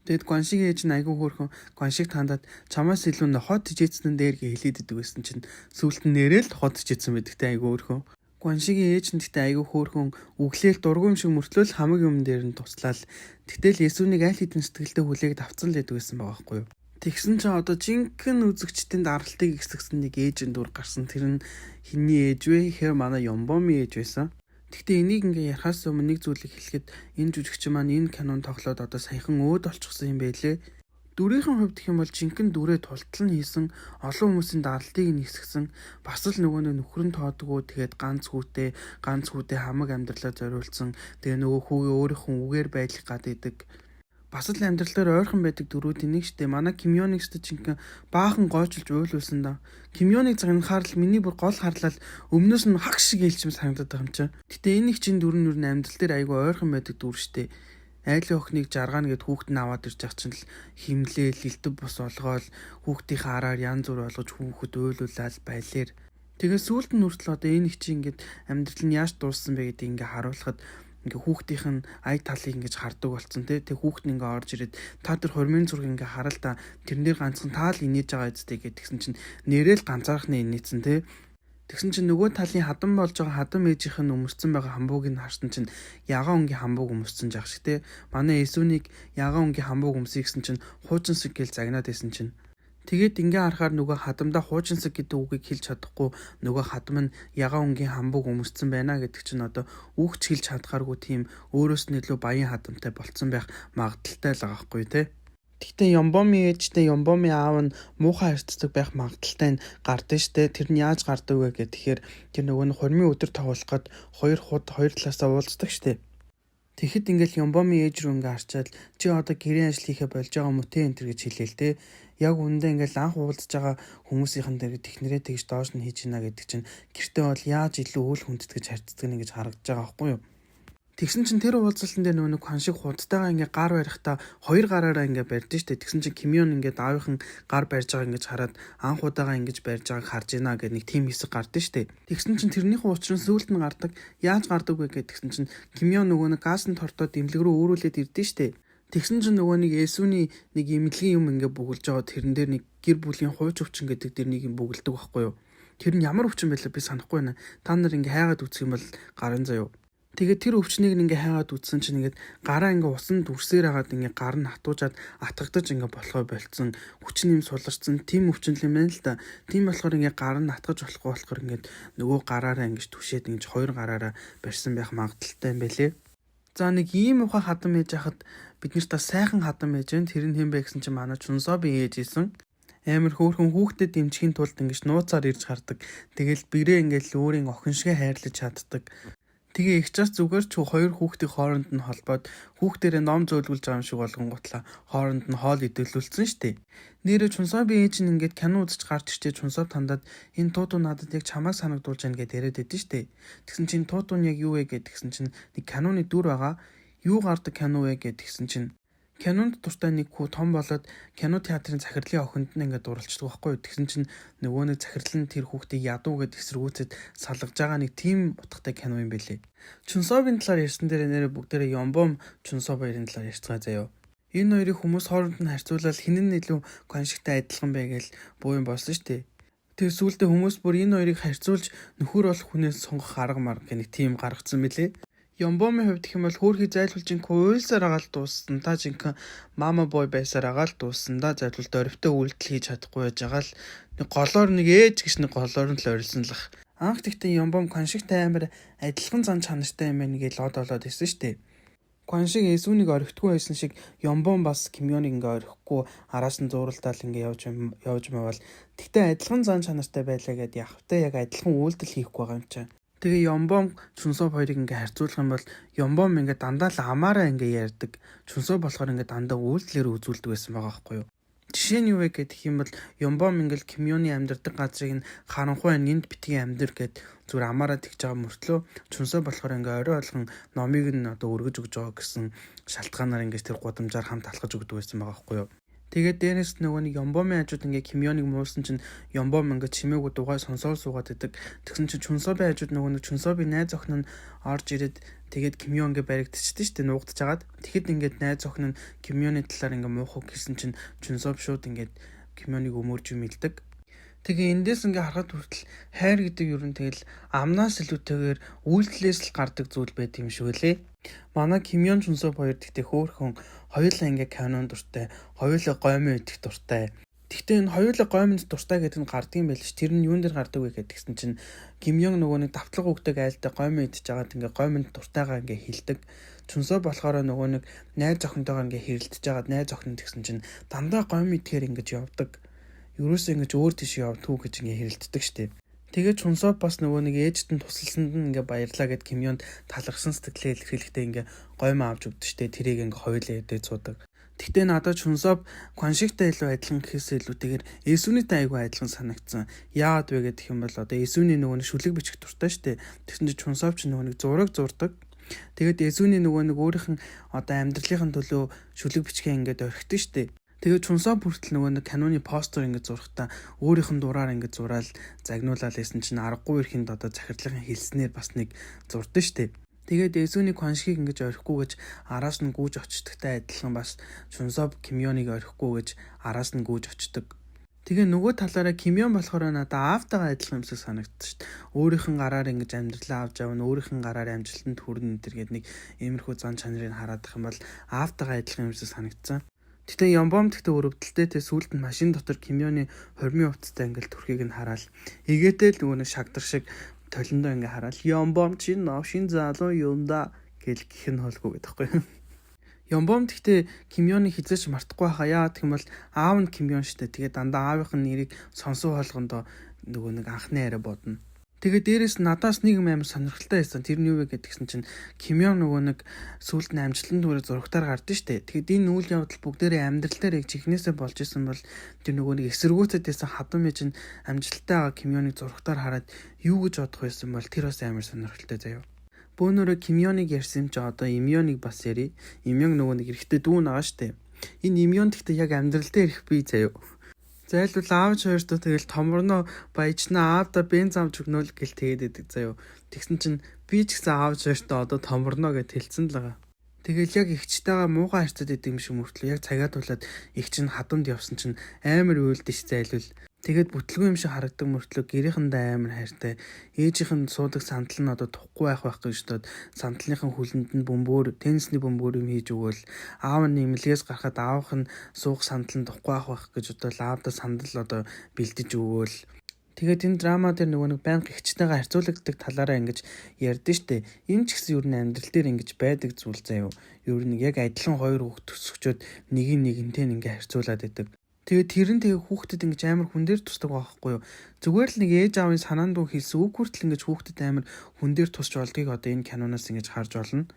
Тэгэд гоншигийн ээж нь айгүй хөөрхөн гоншиг тандаад чамаас илүү нохот тижээдсэн дээр хэлээд идэг байсан чинь сүулт нь нэрэл хот тижээдсэн байдагтай айгүй хөөрхөн. Гоншигийн ээж нь тэгтээ айгүй хөөрхөн үглээл дургүй юм шиг мөртлөөл хамаг юм дээр нь туслаад тэгтэл Есүнийг аль хэдийн сэтгэлдээ хүлээгээд авцсан л байдаг байсан байгаа байхгүй юу. Тэгсэн чинь одоо жинхэнэ үзэгчдийн даралтыг ихсгсэн нэг ээж нь дүр гарсан. Тэр нь хиний ээж вэ? Ихэр манай Йомбоми ээж байсан. Гэхдээ энийг ингээ ярахаас өмнө нэг зүйлийг хэлэхэд энэ жүжигч маань энэ кинон тоглоод одоо саяхан өөд олчихсан юм байлээ. Дүрийнхэн хувьд гэх юм бол жинхэнэ дүрээ тултал нь хийсэн, олон хүмүүсийн даралтыг нь ихсгсэн, бас л нөгөө нөхрөн тоодгоо тэгээд ганц хүүтэй хамаг амьдралаа зориулсан. Тэгээ нөгөө хүүгээ өөрийнхөө үгээр байлгах гад идэг. Бас л амьдралаар ойрхон байдаг дүрүүдийн нэг штэ. Манай Ким Ёныг ч жинхэнэ баахан гойчилж уйлуулсан да. Ким Ёныг загнахаар л миний бүр гол харлал өмнөөс нь хаг шиг ээлжим санагдаад байгаа юм чинь. Гэтэ энэ их чин дүр нь амьдрал дээр айгүй ойрхон байдаг дүр штэ. Айлын охиныг жаргаана гэд хүүхэд нь аваад ирж байгаа чинь л химлээл илтэв бус олгоол хүүхдийнхээ араар янз бүр болгож хүүхэд уйлуулаад байлэр. Тэгээ сүүлд нь хүртэл одоо энэ их чи ингээд амьдрал нь яаж дууссан бэ гэдгийг ингээ харуулхад ингээ хүүхдийнх нь ая талыг ингэж хардаг болсон те. Тэг хүүхэд нь ингээ орж ирээд та тэр хормын зураг ингээ харал та тэрэн дээр ганцхан таал инээж байгаа үстэй гэдгсэн чинь нэрэл ганцаархны инээсэн те. Тэгсэн чинь нөгөө талын хадам болж байгаа хадам ээжийнх нь өмөрцөн байгаа хамбууг нь харсан чинь ягаан өнгийн хамбууг өмссөн жаах шиг те. Манай Есүнийг ягаан өнгийн хамбууг өмсөй гэсэн чинь хуучин сүг гэл загнаад байсан чинь. Тэгээд ингээ харахаар нөгөө хадамдаа хуучин сүг гэдэг үгийг хэлж чадахгүй нөгөө хадам нь ягаан өнгийн хамбууг өмссөн байна гэдэг чинь одоо үгч хэлж чадхааргүй тийм өөрөөс нь илүү баян хадамтай болцсон байх магадaltaй л байгаа хгүй те. Гэхдээ Йомбоми ээжтэй Йомбоми аав нь муухай харьцдаг байх магадaltaй нь гардаг штэ. Тэр нь яаж гардаг вэ гэхээр тэр нөгөө нь хормын өдөр тоглоход хоёр талаасаа уулздаг штэ. Тэгэхэд ингээл Йомбоми ээж рүү ингээ харчаад чи одоо гэрийн ажил хийхэ болж байгаа юм уу те энэ төр гэж хэлээл те. Яг үндэ ингээл анх уулзж байгаа хүмүүсийнхэн дээр технэрээ тэгж доош нь хийж гинэ гэдэг чинь гэртээ бол яаж илүү үл хүндэтгэж харьцдаг нэг гэж харагдаж байгаа байхгүй юу. Тэгсэн чинь тэр уулзалтан дээр нөгөө хан шиг худтайгаа ингээ гар барихтаа хоёр гараараа ингээ барьж штэ. Тэгсэн чинь Кимён ингээ аавынхан гар барьж байгаа ингэж хараад анх удаага ингэж барьж байгааг харж ийна гэдэг нэг тим хэсэг гардаг штэ. Тэгсэн чинь тэрнийхээ учрын сүүлд нь гардаг. Яаж гардаг вэ гэдгсэн чинь Кимён нөгөө газын тортоо дэмлэг рүү өөрүүлээд ирдэ штэ. Тэгсэн чинь нөгөө нэг Эсүний нэг имлэгийн юм ингээ бүгэлж байгаа тэрэн дээр нэг гэр бүлийн хууч өвчин гэдэг дэр нэг юм бүгэлдэг байхгүй юу? Тэр нь ямар өвчин байлаа би санахгүй байна. Та нар ингээ хайгаад үзэх юм бол гарын заяа. Тэгээд тэр өвчнийг ингээ хайгаад үтсэн чинь ингээд гараа ингээ усан дүрсээр хагаад ингээ гар нь хатуужаад атгагдаж ингээ болохоо болцсон хүчин юм суларцсан тийм өвчин юм байна л да. Тийм болохоор ингээ гар нь атгаж болохгүй болохоор ингээд нөгөө гараараа ингээ түшээд ингээ хоёр гараараа барьсан байх магадaltaй юм байлээ. За нэг ийм ухаан хадам ээж хахад бид нарт сайхан хадам ээж байна. Тэр нь хэм бэ гэсэн чинь манай Чунсоби ээж исэн. Амар хөөрхөн хүүхдэд дэмжихийн тулд ингээ нууцаар ирж хардаг. Тэгэл бэрээ ингээ өөрийн охин шиг хайрлаж чаддаг. Тэгээ их час зүгээр ч хоёр хүүхдийн хооронд нь холбоод хүүхдэрээ ном зөөлгүүлж байгаа юм шиг болгонгуутлаа хооронд нь хоол идэвхжүүлсэн штеп. Нэрэ Чунсоби ээж нь ингээд кино үзэж гарч ирчээ Чунсоб тандаад энэ туутуу надад яг чамайг санагдуулж байна гэдээ яриад байдэн штеп. Тэгсэн чинь туутуу нь яг юу вэ гэдгсэн чинь нэг киноны дүр байгаа. Юу гардаг кино вэ гэдгсэн чинь кинонд дуртай нэг хүү том болоод кино театрын захирлын охинд нь ингээд дурлцдаг байхгүй юу. Тэгсэн чинь нөгөө нэг захирал нь тэр хүүхдийг ядуу гэд эсэргүүцэд салгаж байгаа нэг тийм утгатай кино юм байлээ. Чунсобын талаар ярьсан дээр нэрээ бүгдээрээ Ёмбом Чунсоб хоёрын талаар ярьцгаа заяа. Энэ хоёрыг хүмүүс хооронд нь харьцуулаад хин нь илүү коншигтай адилхан бэ гэж буу юм болсон шүү дээ. Тэр сүүлдээ хүмүүс бүр энэ хоёрыг харьцуулж нөхөр болох хүнээс сонгох арга марга гэх нэг тийм гаргацсан мөлий. Ёмбомын хувьд гэх юм бол хөөрхий зайлуулжинг уйлсаар агаал дууссан. Та жинхэнэ мама бой байсаар агаал дууссан. Да зайлуулт орвтой үйлдэл хийж чадахгүй байж байгаа л нэг голоор нэг ээж гэж нэг голоор нь л орилсон л ах. Анх тэгтээ Ёмбом коншигтай амар адилхан зан чанартай юм байна гэж лод олоод исэн штэ. Коншиг Эсүнийг орхитгүй байсан шиг Ёмбом бас Кимёныг ингээ орхихгүй араас нь зууралтаал ингээ явж мавал тэгтээ адилхан зан чанартай байлаа гэд явхтай яг адилхан үйлдэл хийхгүй байгаа юм чаа. Тэгээ Ёмбом Чунсоб хоёрыг ингээ харьцуулах юм бол Ёмбом ингээ дандаа л амаараа ингээ ярьдаг. Чунсоб болохоор ингээ дандаа үйлдэлээр үзүүлдэг байсан байгаа байхгүй юу. Жишээ нь юу вэ гэх юм бол Ёмбом ингээл Кимёны амьдардаг газрыг нь харанхуй энд битгий амьдар гэд зүгээр амаараа тэгж байгаа мөртлөө Чунсоб болохоор ингээ орой болгон номыг нь одоо өргөж өгж байгаа гэсэн шалтгаанаар ингээ тэр гудамжаар хамт алхаж өгдөг байсан байгаа байхгүй юу. Тэгээд дээрээс нөгөө нэг Ёмбомын хажууд ингээ Кимёныг муулсан чинь Ёмбом ингээ чимээгүй дугай сонсоол суугаад идэг. Тэгсэн чинь Чунсобын хажууд нөгөө нэг Чунсобын найз охин нь орж ирээд тэгээд Кимён ингээ баригдчихсэн шүү дээ нуугдж агаад. Тэгэхэд ингээд найз охин нь Кимёны талаар ингээ муухай гэсэн чинь Чунсоб шууд ингээд Кимёныг өмөрж юмилдэг. Тэгээ эндээс ингээ харахад хүртэл хайр гэдэг юу юм тэгэл амнаас илүүтэйгээр үйлдэлээс л гардаг зүйл байт юм шүү лээ. Манай Кимён Чунсоб хоёр тэгтээ хөөхөн хоёулаа ингээ канон дуртай, хоёулаа гомын идэх дуртай. Тэгтээ энэ хоёулаа гомонд дуртай гэдэг нь гардаг юм байл ш. Тэр нь юун дээр гардаг вэ гэдгсэн чинь Кимён нөгөө нэг давтлага өгдөг айлдаа гомын идэж байгаад ингээ гомонд дуртайгаа ингээ хилдэг. Чунсоб болохоор нөгөө нэг найз охинтойгоо ингээ хэрэлдэж байгаад найз охин тэгсэн чинь дандаа гомын идэхээр ингэж явдаг. Юурээс ингэж өөр тийш явдгүү гэж ингээ хэрэлддэг штеп. Тэгээд Чунсоб бас нөгөө нэг ээжт нь тусалсанд нь ингээ баярлаа гэд Кимёнд талархсан сэтгэлээ илэрхийлэхдээ ингээ гоймоо авч өгдөө штеп. Тэрийг ингээ хоёулаа эдээ цуудаг. Тэгтээ надад Чунсоб коншигтай илүү адилхан гэхээс илүүтэйгээр Эсүнийтэй айгүй адилхан санагдсан. Яагаад вэ гэх юм бол одоо Эсүний нөгөө нэг шүлэг бичих дуртай штеп. Тэгсэн чинь Чунсоб ч нөгөө нэг зураг зурдаг. Тэгээд Эсүний нөгөө нэг өөрийнх нь одоо амьдралын төлөө шүлэг бичгээ ингээд орхидог штеп. Тэгээ Чунсоб бүртэл нөгөө нэг каноны постэр ингэж зурхтаа өөрийнх нь дураар ингэж зураал загнуулаад байсан чинь аргагүй ихэнд одоо захирлагын хэлснээр бас нэг зурдсан штеп. Тэгээд Эсүний коншиг ингэж орхихгүй гэж араас нь гүйж очдогтай адилхан бас Чунсоб Кимёныг орхихгүй гэж араас нь гүйж очдог. Тэгээ нөгөө талаараа Кимён болохоор надад аавтайгаа адилхан юмсыг санагдсан шүү дээ. Өөрийнх нь гараар ингэж амьдралаа авч явна, өөрийнх нь гараар амжилтанд хүрнэ гэдэг нэг иймэрхүү зан чанарыг хараадах юм бол аавтайгаа адилхан юмсыг санагдсан. Тэгтээ Ёмбом тэгтээ өрөвдөлтэй тэ сүүлд нь машин дотор Кимёны хормын хувцастай ингээл төрхийг нь хараал. Эгээтэй л нөгөө нэг шагдар шиг толиндоо ингээ хараал. Ёмбом чи новшин залуу юм да гэл гэх нь холгүй гэдэгхгүй. Ёмбом тэгтээ Кимёны хизээч мартахгүй хаа. Яа гэх юм бол аав нь Кимён штэ. Тэгээ дандаа аавынх нь нэрийг сонсоо болгондоо нөгөө нэг анхны арай бодно. Тэгээ дээрээс надаас нэг юм амар сонирхолтой байсан. Тэр нь юу вэ гэдгсэн чинь Кимён нөгөө нэг сүүлд нь амжилтанд хүрэх зурагтаар гардыг штэ. Тэгэхэд энэ үйл явдал бүгдээрээ амьдрал дээр яг чихнээсээ болж исэн бол тэр нөгөө нэг эсэргүүцэд байсан хадам ээж нь амжилттай байгаа Кимёныг зурагтаар хараад юу гэж бодох байсан бол тэр бас амар сонирхолтой заяа. Бөөнөрөө Кимёныг ярьсан юм чи одоо Имёныг бас яри. Имён нөгөө нэг эрэхтэй дүү байгаа штэ. Энэ Имён гэхдээ яг амьдрал дээр ирэх бий заяа. Зайлвал аавч хоёртоо тэгэл томорноо баяжнаа аавда бенз амж өгнөл гэл тэгээд идэг заяа. Тэгсэн чинь би ч гэсэн аавч хоёртоо одоо томорноо гэж хэлсэн л байгаа. Тэгэл яг ихчтэйгээ муухай харьцаад идэм шиг мөртлөө яг цагаа тулаад их чинь хадамд явсан чинь амар уйлдэж зайлвал тэгээд бүтлгүй юм шиг харагдаг мөртлөө гэрийнхэндээ амар хайртай. Ээжийнх нь суудаг сандал нь одоо тухгүй байх гэж бодоод сандалныхын хүлэнд нь бөмбөр, теннисний бөмбөр юм хийж өгөөл. Аав нь имлгээс гарахад аавах нь суух сандал нь тухгүй байх гэж бодоод аавда сандал одоо бэлдэж өгөөл. Тэгээд энэ драма дээр нөгөө нэг байнга ихчтэйгээ харьцуулагддаг талаараа ингэж ярьдэн штэ. Энэ ч гэсэн юу н амьдрал дээр ингэж байдаг зүйл заяа. Юу нэг яг адилхан хоёр хүүхд төсөгчөөд нэг нэгнтэй ингэ харьцуулаад байдаг. Тэгээд тэр нь хүүхдэд ингэж амар хүн дээр тусдаг байхгүй юу. Зүгээр л нэг ээж аавын санаанд дүү хийсэн үг хүртэл ингэж хүүхдэд амар хүн дээр тусч болдгийг одоо энэ киноноос ингэж харж болно.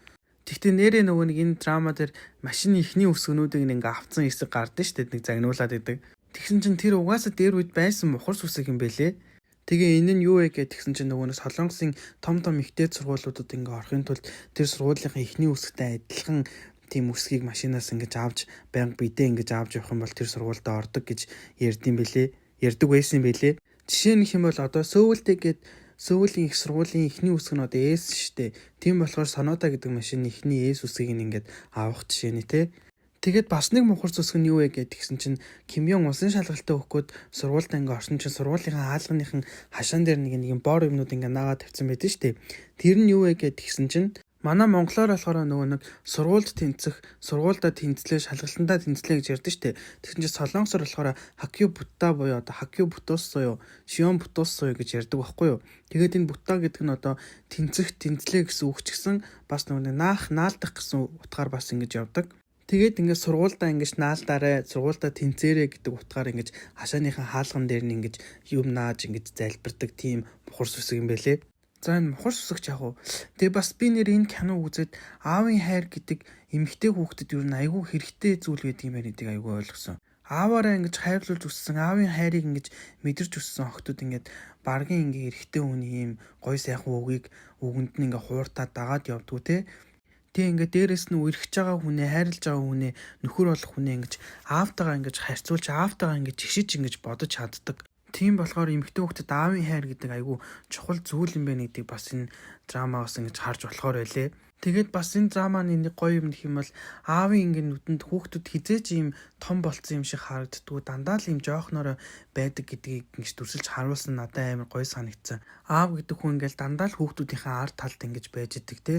Тэгтээ нэрээ нөгөө нэг энэ драма дээр машины ихний өсгөнүүдийг ингээ авцсан хэсэг гардаг штэ нэг загнуулаад идэг. Тэгсэн чинь тэр угаасаа дээр үед байсан мухар сүсэг юм бэлээ. Тэгээ энэ нь юу вэ гэж тэгсэн чинь нөгөө нэг Солонгосын том ихтэй сургуулиудад ингээ орохын тулд тэр сургуулийнхын ихний үсгтэй адилхан тийм үсгийг машинаас ингэж авч байнга бидээ ингэж авч явах юм бол тэр сургуультай ордог гэж ярьдсан бэлээ. Ярьдаг байсан бэлээ. Жишээ нь хэм бол одоо Сөүлтэй гээд Сөүлийн их сургуулийн ихний үсэг нь одоо S штэ. Тийм болохоор Сонода гэдэг машины ихний S үсгийг ингээд авах жишээ нь те. Тэгээд бас нэг мухар зүсг нь юу вэ гэж тэгсэн чинь Кимён усан шалгалтаа өгөхөд сургуультай ингээ орсон чинь сургуулийнхаа хаалганыхан хашаан дээр нэг юм боор юмнууд ингээ наагаад тавьсан байдэн штэ. Тэр нь юу вэ гэж тэгсэн чинь манай монголоор болохоор нөгөө нэг сургуульд тэнцэх, сургуульдаа тэнцлээ, шалгалтандаа тэнцлээ гэж ярьдэн штэ. Тэгсэн чинь солонгосоор болохоор хакю бутта буюу одоо хакю бутуссоо юу, шион бутуссоо юу гэж ярьдаг байхгүй юу. Тэгээд энэ бутта гэдэг нь одоо тэнцэх, тэнцлээ гэсэн үг ч гэсэн бас нөгөө наалдах гэсэн утгаар бас ингэж явдаг. Тэгээд ингээд сургуульдаа ингэж наалдаарай, сургуульдаа тэнцээрэй гэдэг утгаар ингэж хашааныхан хаалган дээр нь ингэж юм нааж ингэж залбирдаг тийм мухар сүсэг юм байлээ. За энэ мухар сүсэгч яг уу. Тэгээ бас би нэр энэ кино үзээд аавын хайр гэдэг эмэгтэй хүүхдэд юу н айгүй хэрэгтэй зүйл гэдэг юм байна гэдгийг айгүй ойлгосон. Ааваараа ингэж хайрлуулж өссөн, аавын хайрыг ингэж мэдэрч өссөн охтууд ингэж баргийн ингэ эрэгтэй хүний юм гой сайхан үгийг үгэнд нь ингэ хууртаад дагаад явдгүү те. Тэг ингээ дээрэс нь үргэж байгаа хүнээ, хайрлаж байгаа хүнээ, нөхөр болох хүнээ ингэж аавтайгаа ингэж харьцуулж, аавтайгаа ингэж жишиж ингэж бодож чаддаг. Тийм болохоор эмэгтэй хүүхдэд аавын хайр гэдэг айгүй чухал зүйл юм байна гэдгийг бас энэ драмаас ингэж харж болохоор байлээ. Тэгээд бас энэ драманы нэг гоё юм гэх юм бол аавын ингээ нүдэнд хүүхдүүд хизээч ийм том болцсон юм шиг харагддгүү дандаа л ийм жоохноор байдаг гэдгийг ингэж дүрсэлж харуулсан надад амар гоё санагдсан. Аав гэдэг хүн ингээл дандаа л хүүхдүүдийнхээ ард талд ингэж байж идэг те.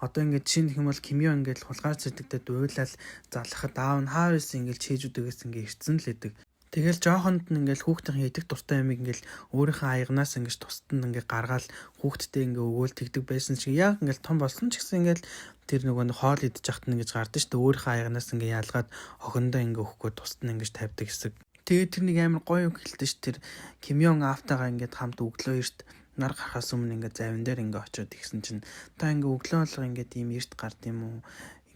Одоо ингээд жишээ нь хэм бол Кимё ингээл хулгай цэдэгдэд уйлал залхахад аав нь хаа байсан ингээл чэйжүүдээс ингээ ирцэн л идэг. Тэгэл жоохонд нь ингээл хүүхдийн идэх дуртай юм ингээл өөрийнхөө аягнаас ингэж тусад нь ингээ гаргаал хүүхдтэй ингээ өгөөл тэгдэг байсан чинь яг ингээл том болсон ч гэсэн ингээл тэр нөгөө хоол идэж яхад нь ингэж гардаг шүү дээ. Өөрийнхөө аягнаас ингээ яалгаад охиндоо ингээ өгөхгүй тусад нь ингэж тавьдаг хэсэг. Тэгээд тэр нэг амар гоё үг хэлдэг ш тэр Кимён аавтайгаа ингээд хамт өглөө эрт нар гарахаас өмнө ингээ завин дээр ингээ очиод игсэн чинь та ингээ өглөө болго ингээ ийм эрт гард юм уу?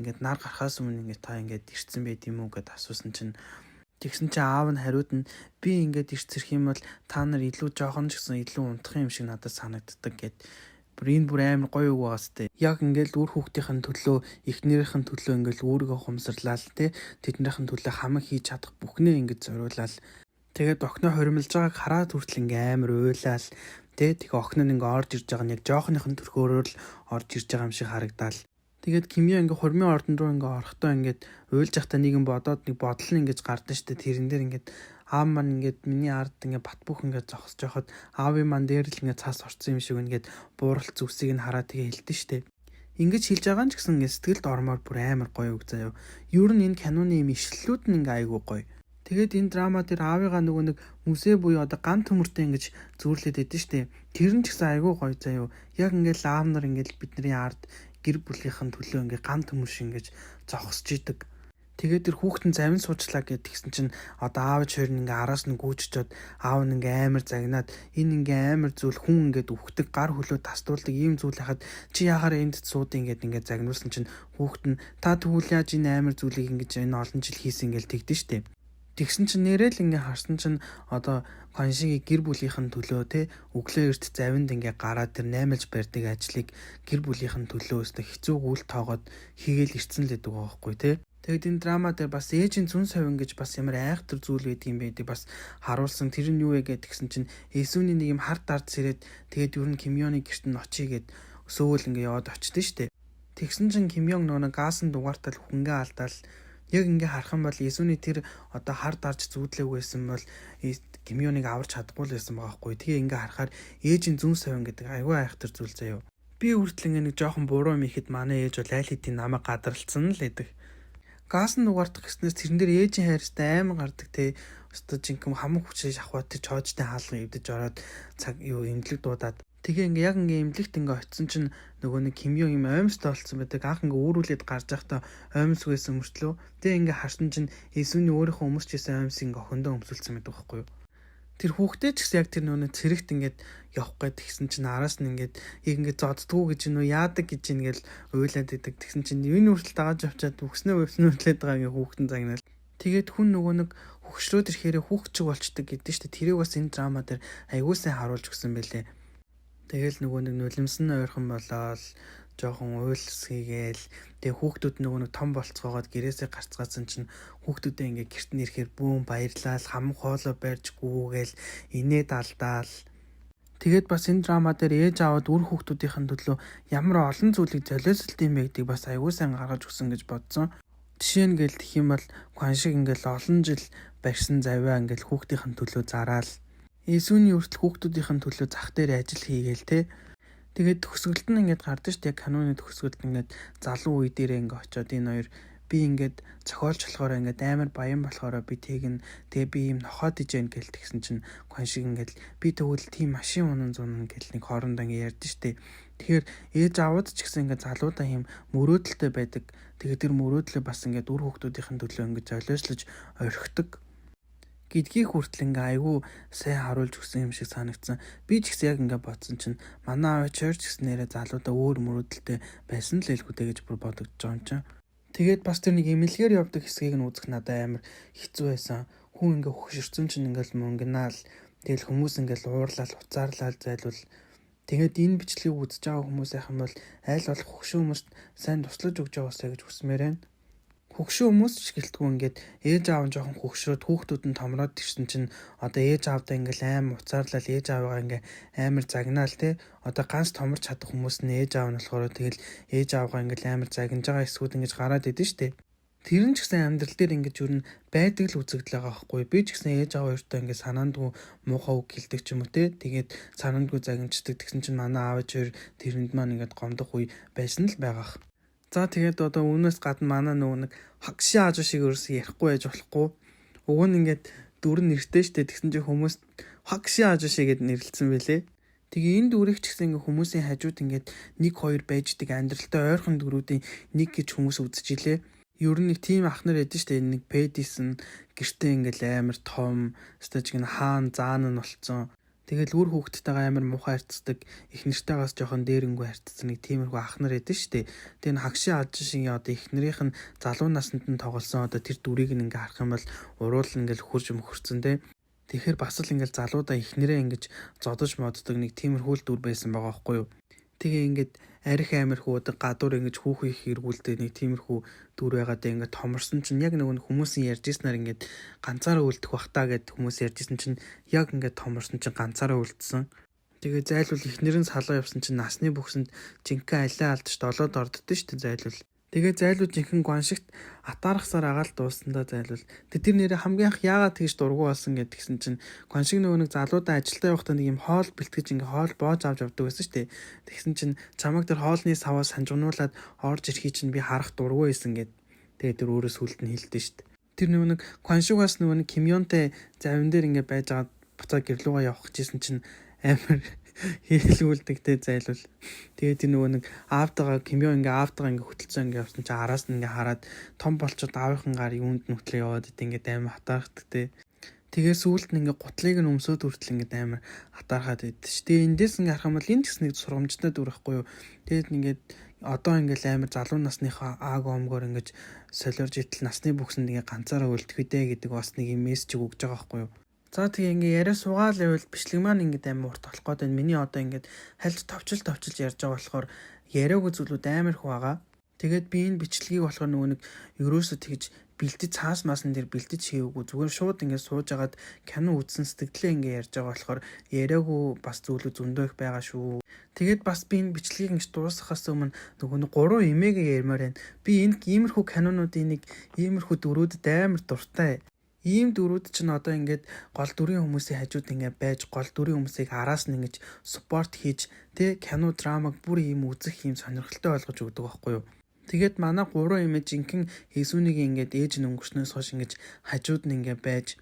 Ингээд нар гарахаас өмнө ингээ та ингээд ирцэн байд юм уу гэд асуусан чинь тэгсэн чинь аав нь хариуд нь би ингээд ирцэрх юм бол та нар илүү жоохон ч гэсэн илүү унтах юм шиг надад санагддаг гэд. Бүр амар гоё үг байгаас тээ. Яг ингээд үр хүүхдийн төлөө, эхнэрийн төлөө ингээд өөрийгөө хумсарлаа л тээ. Тэднийхэн төлөө хамаг хийж чадах бүхнээ ингээд зориулаад тэгээд охиноо хоримлж байгааг хараад хүртэл ингээд амар уйлал тээ. Тэгээ охин нь ингээд орж ирж байгаа нь яг жоохныхын төрхөөрөө л орж ирж байгаа юм шиг харагдаал. Тэгээд Кимё ингээ хурмын ордон руу ингээ орохдоо ингээд уйлж захтаа нэг юм бодоод нэг бодол нь ингэж гардаг штэ тэрэн дээр ингээд аав маань ингээд миний ард ингээ бат бөх ингээ зогсож байхад аавын маань дээр л ингээ цаас орцсон юм шиг ингээд бууралт зүсийг нь хараад тэгээ хэлдэ штэ. Ингэж хэлж байгаа нь ч гэсэн ингээ сэтгэлд ормоор бүр амар гоё үг заяа. Ер нь энэ киноны юм ишлэлүүд нь ингээ айгүй гоё. Тэгээд энэ драма дээр аавыгаа нөгөө нэг музей буюу одоо ган төмөртэй ингэж зүүрлээд идэв штэ. Тэр нь ч гэсэн айгүй гоё заяа. Яг ингээл аав нар ингээл бидний ард гэр бүлийнхэн төлөө ингээ ган төмөр шиг ингэж зогсож идэг. Тэгээд тэр хүүхдэн завин суучлаа гэд тэгсэн чинь одоо аавч хоёр нь ингээ араас нь гүйччихэд аав нь ингээ амар загнаад энэ ингээ амар зүйл хүн ингээд үхдэг гар хөлөө тастуулдаг ийм зүйл хахад чи яхаар энд суудын ингээд ингээ загнуулсан чинь хүүхд нь та тэгвэл яаж энэ амар зүйлийг ингэж энэ олон жил хийсэн ингээл тэгдэж штэ. Тэгсэн чинь нэрэл ингээ харсан чинь одоо Кваншигийн гэр бүлийнхэн төлөө те өглөө эрт завинд ингээ гараад тэр наймалж барьдаг ажлыг гэр бүлийнхэн төлөө өстө хэцүү үйл тоогоод хийгээл ирсэн л гэдэг байгаа байхгүй те. Тэгэд энэ драма дээр бас ээжийн зүн совин гэж бас ямар айхтар зүйл байдаг юм бэ бас харуулсан. Тэр нь юу вэ гэдгсэн чинь Эсүний нэг юм хард ард сэрээд тэгээд юу н Кимёны гэрт нь очие гэд сөөл ингээ яваад очдөө штэ. Тэгсэн чинь Кимён нөгөө гаасан дугаартал хүнгээ алдаал яг ингээ харах юм бол Эсүний тэр одоо хард арж зүудлэг байсан бол Кимёныг аварч чадахгүй л байсан байгаа хгүй. Тэгээ ингээ харахаар ээжийн зүн совин гэдэг айгүй айхтар зүйл заяа. Би хүртэл ингээ нэг жоохон буруу юм ихэд манай ээж бол аль хэдийн намайг гадралцсан л гэдэг. Гаасан дугаартах гэснээс тэрэн дээр ээжийн хайртай амар гардаг те. Өстө жинхэм хамаг хүчээ шахваад тэр чоожтой хаалган эвдэж ороод цаг юу имлэг дуудаад тэгээ ингээ яг ингээ имлэгт ингээ очисон чинь нөгөө нэг Кимё юм оймстой болцсон байдаг. Анх ингээ өөрүүлээд гарч явахдаа оймс байсан мөртлөө тэгээ ингээ харсан чинь Эсүний өөрийнхөө өмсч исэн оймс ингээ охиндоо өмсүүлсэн байдаг байхгүй юу. Тэр хүүхдээ ч гэсэн яг тэр нөгөө цэрэгт ингээд явах гээд тэгсэн чинь араас нь ингээд ингээд зоддгоо гэж нөө яадаг гэж ингээл уйлаад идэг. Тэгсэн чинь энэ хүртэл дагаж авчаад үгснээ өвснөөлээд байгаа ингээ хүүхдэн загнаал. Тэгээд хүн нөгөө нэг хөгшрөөд ирэхээр хүүхчиг болчдөг гэдэг чинь тэрийг бас энэ драма дээр аягүй сайн харуулж өгсөн байлээ. Тэгэл нөгөө нэг нулимсэн ойрхон болоод жоохон уйлс хийгээл тэгээ хүүхдүүд нөгөө нэг том болцгоогоод гэрээсээ гарцгаасан чинь хүүхдүүдээ ингээ гэрт нь ирэхээр бүүн баярлал хам хоолой барьж гүүгээл инээд алдаал. Тэгээд бас энэ драма дээр ээж аваад үр хүүхдүүдийнхэн төлөө ямар олон зүйлийг золиослт юм бэ гэдгийг бас аягүй сайн гаргаж өгсөн гэж бодсон. Жишээ нь гэл тэх юм бол Кваншиг ингээл олон жил барьсан завиа ингээл хүүхдийнхэн төлөө зараал. Эсүний хүртэл хүүхдүүдийнхэн төлөө зах дээр ажил хийгээл те. Тэгээд төгсгөлд нь ингээд гардаг шүү дээ. Каноны төгсгөлд ингээд залуу үе дээрээ ингээд очиод энэ хоёр би ингээд зохиолч болохоор ингээд амар баян болохоор би тэгнэ. Тэгээ би юм нохоод ижэн гэл тэгсэн чинь Кваншиг ингээд би тэгвэл тийм машин унан зунан гэл нэг хоорондоо ингээд ярьдэн шүү дээ. Тэгэхээр ээж аваад ч гэсэн ингээд залуудаа юм мөрөөдөлтэй байдаг. Тэгээд тэр мөрөөдлөө бас ингээд үр хүүхдүүдийнхэн төлөө ингээд золиослож орхидог гэдгийг хүртэл ингээ айгүй сайн харуулж өгсөн юм шиг санагдсан. Би ч гэсэн яг ингээ бодсон чинь манай аав church гэснээрээ залуудаа өөр мөрөөдөлтэй байсан л хэлгүүдээ гэж бүр бодогдож байгаа юм чинь. Тэгээд бас тэр нэг эмнэлгээр явдаг хэсгийг нь үзэх надад амар хэцүү байсан. Хүн ингээ хөгшөрсөн чинь ингээл мөнгөнаал тэгэл хүмүүс ингээл уурлал уцаарлал зайлвал тэгээд энэ бичлэгийг үзэж байгаа хүмүүс яах юм бол аль болох хөгшин хүмүүст сайн туслаж өгч яваасаа гэж хүсмээр байна. Хөгшин хүмүүс ч гэлтгүй ингээд ээж аав нь жоохон хөгшрөөд хүүхдүүд нь томроод ирсэн чинь одоо ээж аавдаа ингээл амар уцаарлал ээж аавгаа ингээ амар загнаал те одоо ганц томорч чадах хүмүүс нь ээж аав нь болохоор тэгэл ээж аавгаа ингээл амар загнаж байгаа эсгүүд ингэж гараад идэв штэ. Тэр нь ч гэсэн амьдрал дээр ингэж юу н байдаг л үзэгдэл байгаа байхгүй. Би ч гэсэн ээж аав хоёртой ингээ санаандгүй муухай үг хэлдэг ч юм уу те. Тэгээд санаандгүй загнаждаг. Тэгсэн чинь манай аавч хоёр тэрэнд маань ингээд гомдох үе байсан л байгаах. За тэгээд одоо үүнээс гадна манай нөгөө нэг хагшин ааж шиг ерөөс ярихгүй байж болохгүй. Уг нь ингээд дүр нэртэй штэ тэгсэн чинь хүмүүс хагшин ааж шиг гэд нэрлэлсэн байлээ. Тэгээ энэ дүрийг ч гэсэн ингээ хүмүүсийн хажууд ингээд 1-2 байждаг амьдралтай ойрхон дүрүүдийн нэг гэж хүмүүс үзэж илээ. Ер нь нэг тийм ах нар эдэн штэ нэг Пэдисэн гэртээ ингээл амар том стаж гэн хаан заан нь болцсон. Тэгэл үр хүүхдтэйгээ амар муухай харьцдаг, их нэртэйгээс жоохон дээрэнгүй харьцсан нэг тиймэрхүү ах нар эдэн штэ. Тэгээ н хагшин аж шиг одоо их нэрийнх нь залуу наснд нь тоглосон одоо тэр дүрийг ингээ харах юм бол уруул ингээл хурж мөхөрцөн те. Тэгэхээр бас л ингээл залуудаа их нэрээ ингэж зодож моддог нэг тиймэрхүү дүр байсан байгаа байхгүй юу. Тэгээ ингээд арх амирхүү одоо гадуур ингэж хүүхэн их эргүүлдэг нэг тиймэрхүү дүр байгаад ингээд томорсон чинь яг нөгөө хүмүүсийн ярьжсэнаар ингээд ганцаараа үлдэх бах та гэд хүмүүс ярьжсэн чинь яг ингээд томорсон чинь ганцаараа үлдсэн. Тэгээ зайлвал ихнэр нь салаа явсан чинь насны бүхсэнд жинхэнэ алиа алдаж долоод орддөө шүү дээ зайлвал. Тэгээ зайлвал жинхэнэ Кваншигт атаархсаар агаал дуусандаа зайлвал тэр нэрээ хамгийн анх яагаад тэгж дургу болсон гэдгсэн чинь Кваншиг нөгөө нэг залуудаа ажилдаа явахдаа нэг юм хоол бэлтгэж ингээ хоол боож авч явдаг байсан шүү дээ. Тэгсэн чинь чамаг тэр хоолны саваа санжгнуулаад орж ирэхий чинь би харах дургу байсан гэд. Тэгээ тэр өөрөө сүлд нь хэлдэж шүү дээ. Тэр нөгөө нэг Кваншигаас нөгөө нэг Кимёнтэй завин дээр ингээ байж байгаа буцаа гэрлүүгээ явах гэжсэн чинь амар хийлгүүлдэгтэй зайлвал тэгээд тэр нөгөө нэг аавтайгаа Кимё ингээ аавтайгаа ингээ хөтөлцөө ингээ явсан чи араас нь ингээ хараад том болчод аавынхан гар юунд нүтлээ яваад ингээ амар хатаархдагтэй. Тэгээ сүүлд нь ингээ гутлыг нь өмсөд хүртэл ингээ амар хатаархаад байд ш. Тэгээ эндээс ингээ харах юм бол энэ ч гэсэн нэг сургамжтай дүр байхгүй юу. Тэгээд ингээ одоо ингээл амар залуу насныхаа ааг омгоор ингэж солиорж итэл насны бүхсэнд ингээ ганцаараа үлдэхүдэ гэдэг бас нэг юм мессеж өгж байгаа байхгүй юу. За тэгээ ингээ яриа суугаал байвал бичлэг маань ингээд амар урт болох гээд байна. Миний одоо ингээд хальж товчилж ярьж байгаа болохоор яриагүй зүйлүүд амар их байгаа. Тэгээд би энэ бичлэгийг болохоор нөгөө нэг ерөөсөө тэгж бэлдэж цаас маасан дээр бэлдэж хийвгүй зүгээр шууд ингээд сууж агаад кино үзсэн сэтгэлээ ингээд ярьж байгаа болохоор яриагүй бас зүйлүүд зөндөө их байгаа шүү. Тэгээд бас би энэ бичлэгийг ингэж дуусгахаас өмнө нөгөө нэг 3 эмээгээ ярмаар байна. Би энэ иймэрхүү кинонуудын нэг иймэрхүү дөрүүдэд амар дуртай. Ийм дөрүүд чинь одоо ингээд гол дүрийн хүмүүсийн хажууд ингээд байж гол дүрийн хүмүүсийг араас нь ингэж спорт хийж кино драмаг бүр ийм үзэх ийм сонирхолтой болгож өгдөг байхгүй юу. Тэгээд манай 3 эмээ жинхэнэ Есүнийг ингээд ээж нь өнгөрснөөс хойш ингэж хажууд нь ингээд байж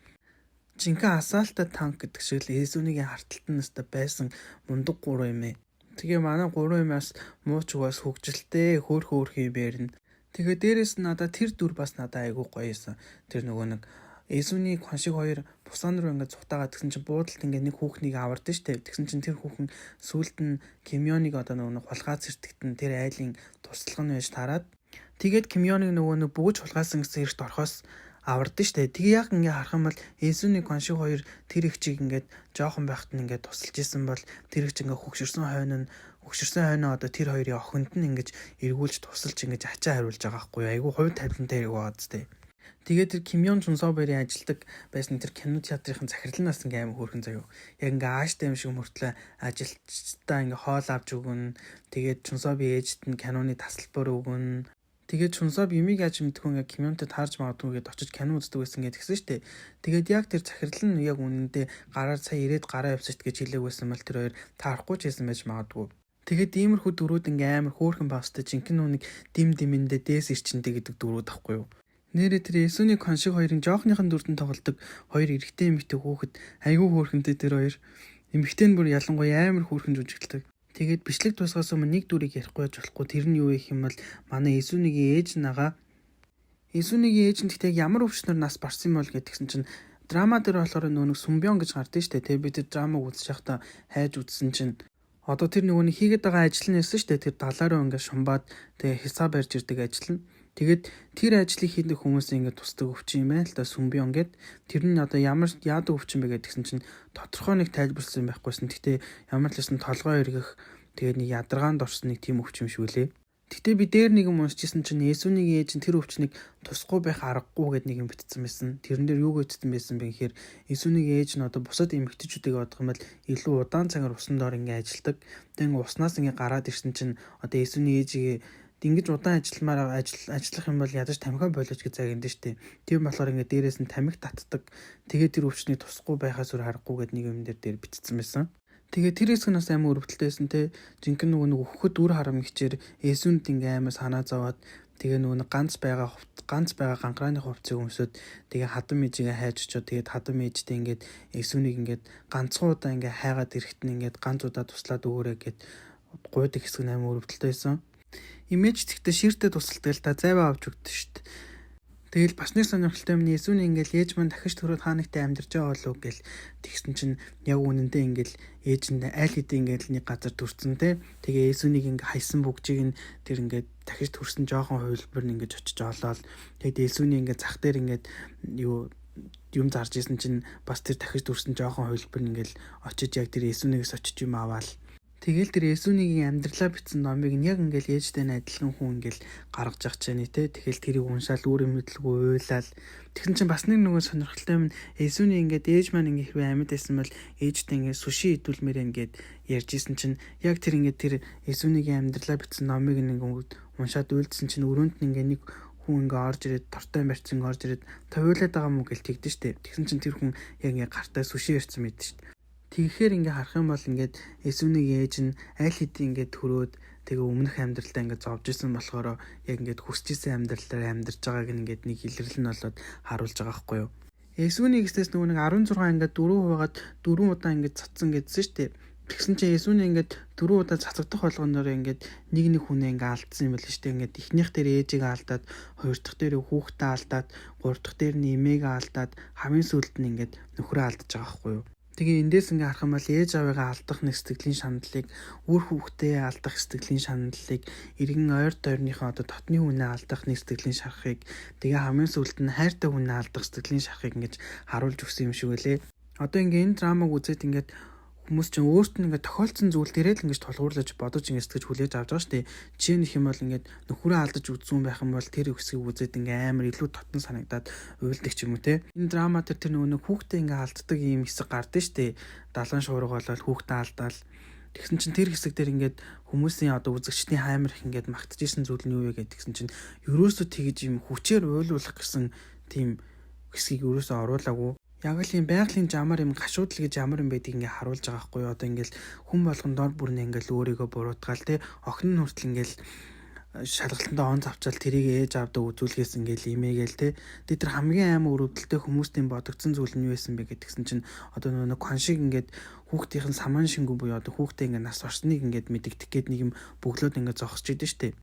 жинхэнэ асаалтаа танк гэдэг шиг л Есүнийг харталт нь өстө байсан мундаг 3 эмээ. Тэгээ манай 3 эмээс мууч угаас хөгжилтэй хөөхий бэрнэ. Тэгээ дээрэс нь надаа тэр дүр бас надаа айгүй гоёсэн. Тэр нөгөө нэг Есүний хоншиг хоёр бусaan руу ингээд цухтаагаад тэгсэн чинь буудалд ингээд нэг хүүхнийг авардаг штеп. Тэгсэн чинь тэр хүүхэн сүулт нь Кимёныг одоо нөгөө хулгайц сэртэгтэн тэр айлын туслах нь байж тараад тэгээд Кимёныг нөгөө бөгж хулгайсан гэсэн эрт орхоос авардаг штеп. Тэгээ яг ингээд харах юм бол Есүний хоншиг хоёр тэр их чиг ингээд жоохон байхад нь ингээд тусалж исэн бол тэр их чиг ингээд хөгшөрсөн хойноо одоо тэр хоёрын охинд нь ингээд эргүүлж тусалж ингээд ачаа хариулж байгаа байхгүй юу. Айгу хувь тавилантай хэрэг байгаа зү. Тэгээд тэр Кимён Чунсоберийн ажилдаг байсан тэр кино театрын захирланаас ингээм амар хөөрхөн заяа. Яг ингээ ааштай юм шиг мөртлөө ажилчдаа ингээ хоол авч өгнө. Тэгээд Чунсоби ээжт нь киноны тасалбар өгнө. Тэгээд Чунсоб юмыг яаж мэдгүй ингээ Кимёнтэй таарж магадгүй гэдээ очиж кино үздэг байсан гэдгсэн штэ. Тэгээд яг тэр захирлан нь яг үнэндээ гараар сая ирээд гараа явсач гэж хэлээгүйсэн бол тэр хоёр таарахгүй ч байсан байж магадгүй. Тэгээд иймэрхүү дөрүүд ингээ амар хөөрхөн бастай жинхэнэ нүг димэндээ дээс ирчэнтэй гэдэг дөрүүд ахгүй юу. Нэрээ тэр Есүний хоншиг хоёрын жоохныхан дүрдэн тоглодог хоёр эрэгтэй эмэгтэй хүүхэд айгүй хөөрхөнтэй тэр хоёр. Эмэгтэй нь бүр ялангуяа амар хөөрхөн жүжиглдэг. Тэгээд бичлэг дуусгаас өмнө нэг дүрийг ярихгүй байж болохгүй. Тэр нь юу гэх юм бол манай Есүнигийн ээж нагаа. Есүнигийн ээж нь гэхдээ ямар өвчнөр нас барсан юм бол гэдгсэн чинь драма дээр болохоор нөгөө сүмбён гэж гардыг штэ. Тэгээд би тэр драмаг үзэж байхдаа хайж үзсэн чинь одоо тэр нөгөө хийгээд байгаа ажил нь яасан штэ. Тэр далаараа ингээд шумбаад тэгээд хисаа барьж ирдэг ажил нь. Тэгээд тэр ажлыг хийдэг хүмүүс ингээд тусдаг өвчин юм байна л да сүмбён гэд. Тэр нь одоо ямар яадаг өвчин бэ гэдгсэн чинь тодорхой нэг тайлбарлсан байхгүйсэн. Гэхдээ ямар ч гэсэн толгой эргэх тэгээд нэг ядаргаанд орсон нэг тийм өвчин шүү лээ. Гэтэ би дээр нэг юм уншижсэн чинь Есүний ээж нь тэр өвчнийг тусахгүй байх аргагүй гэд нэг юм битсэн байсан. Тэрэн дээр юу гэжсэн байсан бэ гэхээр Есүний ээж нь одоо бусад эмэгтэйчүүдийг бодох юм бол илүү удаан цагаар усан доор ингээд ажилдаг. Тэгээд уснаас ингээд гараад ирсэн чинь одоо Есүний ээжийг ингэж удаан ажиллах юм бол ядаж тамхиа болооч гэж загинд штэ. Тийм болохоор ингээд дээрээс нь тамхи татдаг. Тэгээд тэр өвчний тусахгүй байхаас өөр харахгүй гэд нэг юм дээр битцсэн байсан. Тэгээд тэр хэсэг нь бас амар өрөвдөлтэйсэн те. Жинхэнэ нөгөө хөхөд үр харам хичээр Есүнд ингээ амар санаа зовоод тэгээ нөгөө ганц байгаа гангарааны хувцсыг өмсөд тэгээ хадам ээжигээ хайж очоод тэгээд хадам ээжтэй ингээд Есүнийг ингээд ганцхан удаа ингээ хайгаад ирэхэд нь ингээд ганц удаа туслаад өгөөрэй гэд гуйдаг хэсэг нь амар өрөвдөлтэйсэн. Имиж тэгтээ ширтэ тусалдаг л та зайваа авч өгдөө штт. Тэгэл бас нэг сонирхолтой юм Есүний ингээл ээж маань дахиж төрөд хаанагтай амьдарч байгаа болов гэл тэгсэн чинь яг үнэндээ ингээл ээж нь аль хэдийн ингээл нэг газар төрсөн те. Тэгээ Есүнийг ингээ хайсан бүгжийг нь тэр ингээд дахиж төрсөн жоохон хувилбар нь ингээд очиж олоод тэгээд Есүний ингээ зах дээр ингээд юм зарж исэн чинь бас тэр дахиж төрсөн жоохон хувилбар нь ингээл очиж яг тэр Есүнийгээс очиж юм аваал. Тэгэл тэр Есүнигийн амьдралаа бичсэн номыг нь яг ингээл ээжтэй нь адилхан хүн ингээл гаргаж явах ч яаны те. Тэгэл тэрийг уншаал үүрийн мэдлгүй уйлал. Тэгсэн чинь бас нэг нөгөө сонирхолтой юм Есүний ингээд ээж маань ингээ хэрвээ амьд байсан бол ээжтэй ингээ суши идүүлмээр ингээд ярьж исэн чинь яг тэр ингээд тэр Есүнигийн амьдралаа бичсэн номыг нэг уншаад уйлдсан чинь өрөөнд нь ингээ нэг хүн ингээ орж ирээд тортой барьцсан орж ирээд тавиулаад байгаа мүү гэл тэгдэж штэ. Тэгсэн чинь тэр хүн яг ингээ гартаа суши ярьсан мэд штэ. Тэгэхээр ингээ харах юм бол ингээд Есүний ээж нь аль хэдийн ингээд төрөөд тэгээ өмнөх амьдралдаа ингээд зовж исэн болохоор яг ингээд хүсэж исэн амьдралаар амьдарч байгааг ингээд нэг илэрлэл нь болоод харуулж байгаа байхгүй юу. Есүний гэснээс нөгөө нэг 16 ингээд 4 удаа ингээд цацсан гэдсэн шүү дээ. Тэгсэн чинь Есүний ингээд 4 удаа цацагдах болгоноор ингээд нэг хүнээ ингээд алдсан юм байл шүү дээ. Ингээд эхнийх дээр ээжийг алдаад, хоёр дахь дээр хүүхдээ алдаад, гурав дахь дээр нь эмээгээ алдаад, хамгийн сүүлд нь ингээд нөхрөө алдаж байгаа байхгүй юу. Тэгээ эндээс ингээ харах юм бол ээж аваагаа алдах нэг сэтгэлийн шаналлыг, үр хүүхдээ алдах сэтгэлийн шаналлыг, иргэн ойр дойрныхоо дотны хүнээ алдах нэг сэтгэлийн шарахыг, тэгээ хамгийн сүүлд нь хайртай хүнээ алдах сэтгэлийн шарахыг ингэж харуулж өгсөн юм шиг үлээ. Одоо ингээ энэ драмаг үзээд ингээд хүмүүс чинь өөрт нь ингээд тохиолдсон зүйл дээрээ л ингэж тулгуурлаж бодож ингэ сэтгэж хүлээж авч байгаа шүү дээ. Жишээ нь их юм бол ингээд нөхөрөө алдаж үзсэн байх юм бол тэр өсгийг үзээд ингээ амар илүү дотн санагдаад уйлдаг ч юм уу те. Энэ драма тэр нөгөө хүүхдээ ингээ алддаг юм хэсэг гардыг шүү дээ. Далган шуурга болол хүүхдээ алдаал. Тэгсэн чинь тэр хэсэг дээр ингээд хүмүүсийн одоо үзэгчдийн хаймар их ингээд магтажсэн зүйл нь юу вэ гэдгсэн чинь ерөөсөө тэгж юм хүчээр уйлуулах гэсэн тийм хэсгийг ерөөсөө оруулаагүй. Яг л юм байгалийн жамаар юм гашуудлал гэж ямар юм байдгийг ингээ харуулж байгаа байхгүй юу. Одоо ингээл хүн болгон дор бүрнээ ингээл өөрийгөө буруутгаал те охин нь хүртэл ингээл шалгалтандаа он завчаал тэрийг ээж авдаа үзүүлгээс ингээл имээгээл те. Тэр хамгийн аймаг өрөвдөлтэй хүмүүстийн бодогдсон зүйл нь юу байсан бэ гэдгсэн чинь одоо нэг хон шиг ингээд хүүхдийн саман шингүү буюу одоо хүүхдээ ингээ нас орсныг ингээд мэдэгдэх гээд нэг юм бөглөөд ингээ зогсож идэв штэ.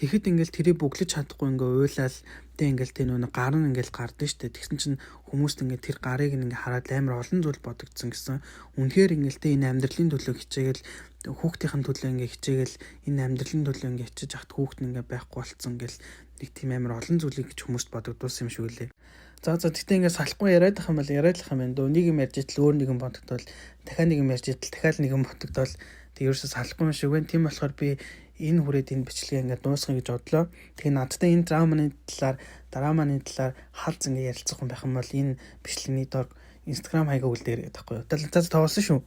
Тэгэхэд ингээл тэрийг бүглэж чадахгүй ингээ уйлал тэ ингээл тэ нөгөө гар нь ингээл гардаа штэ. Тэгсэн чинь хүмүүст ингээ тэр гарыг ингээ хараад амар олон зүйл бодогдсон гэсэн. Үнэхээр ингээл тэ энэ амьдралын төлөө хичээгээл хүүхдийн төлөө ингээ хичээгээл энэ амьдралын төлөө ингээ хичээж хат хүүхд нь ингээ байхгүй болцсон гэл нэг тийм амар олон зүйлийг гэж хүмүүст бодогдуулсан юм шиг үлээ. За тэгтээ ингээ салахгүй яриад ах юм бол яриад ах юм байна. Нэг юм ярьж итэл өөр нэг юм бодогдвол дахиад нэг юм ярьж итэл дахиад нэг юм бодогдвол тэг ерөөсө салахгүй юм шиг байна. Тийм болохоор би энэ хүрээд энэ бичлэгээ ингээд дуусгах гэж бодлоо. Тэгээ надтай энэ драманы талаар халз ингээд ярилцах хүн байх юм бол энэ бичлэгийн доор Instagram хаягаа үлдээрэй гэхгүй юу. За тоосон шүү.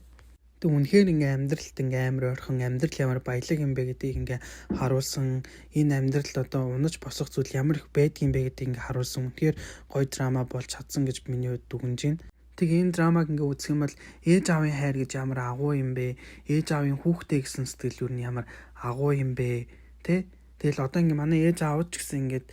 Тэг үнэхээр ингээд амьдралд ингээд амар ойрхон амьдрал ямар баялаг юм бэ гэдгийг ингээд харуулсан. Энэ амьдрал одоо унаж босох зүйл ямар их байдгийм бэ гэдгийг ингээд харуулсан. Үнэхээр гоё драма болж чадсан гэж миний хувьд дүгнэж байна. Тэгээ энэ драмаг ингээ үзэх юм бол ээж аавын хайр гэж ямар агуу юм бэ? Ээж аавын хүүхдээ гэсэн сэтгэл юу нь ямар агуу юм бэ? Тэ? Тэгэл одоо ингээ манай ээж аавч гэсэн ингээд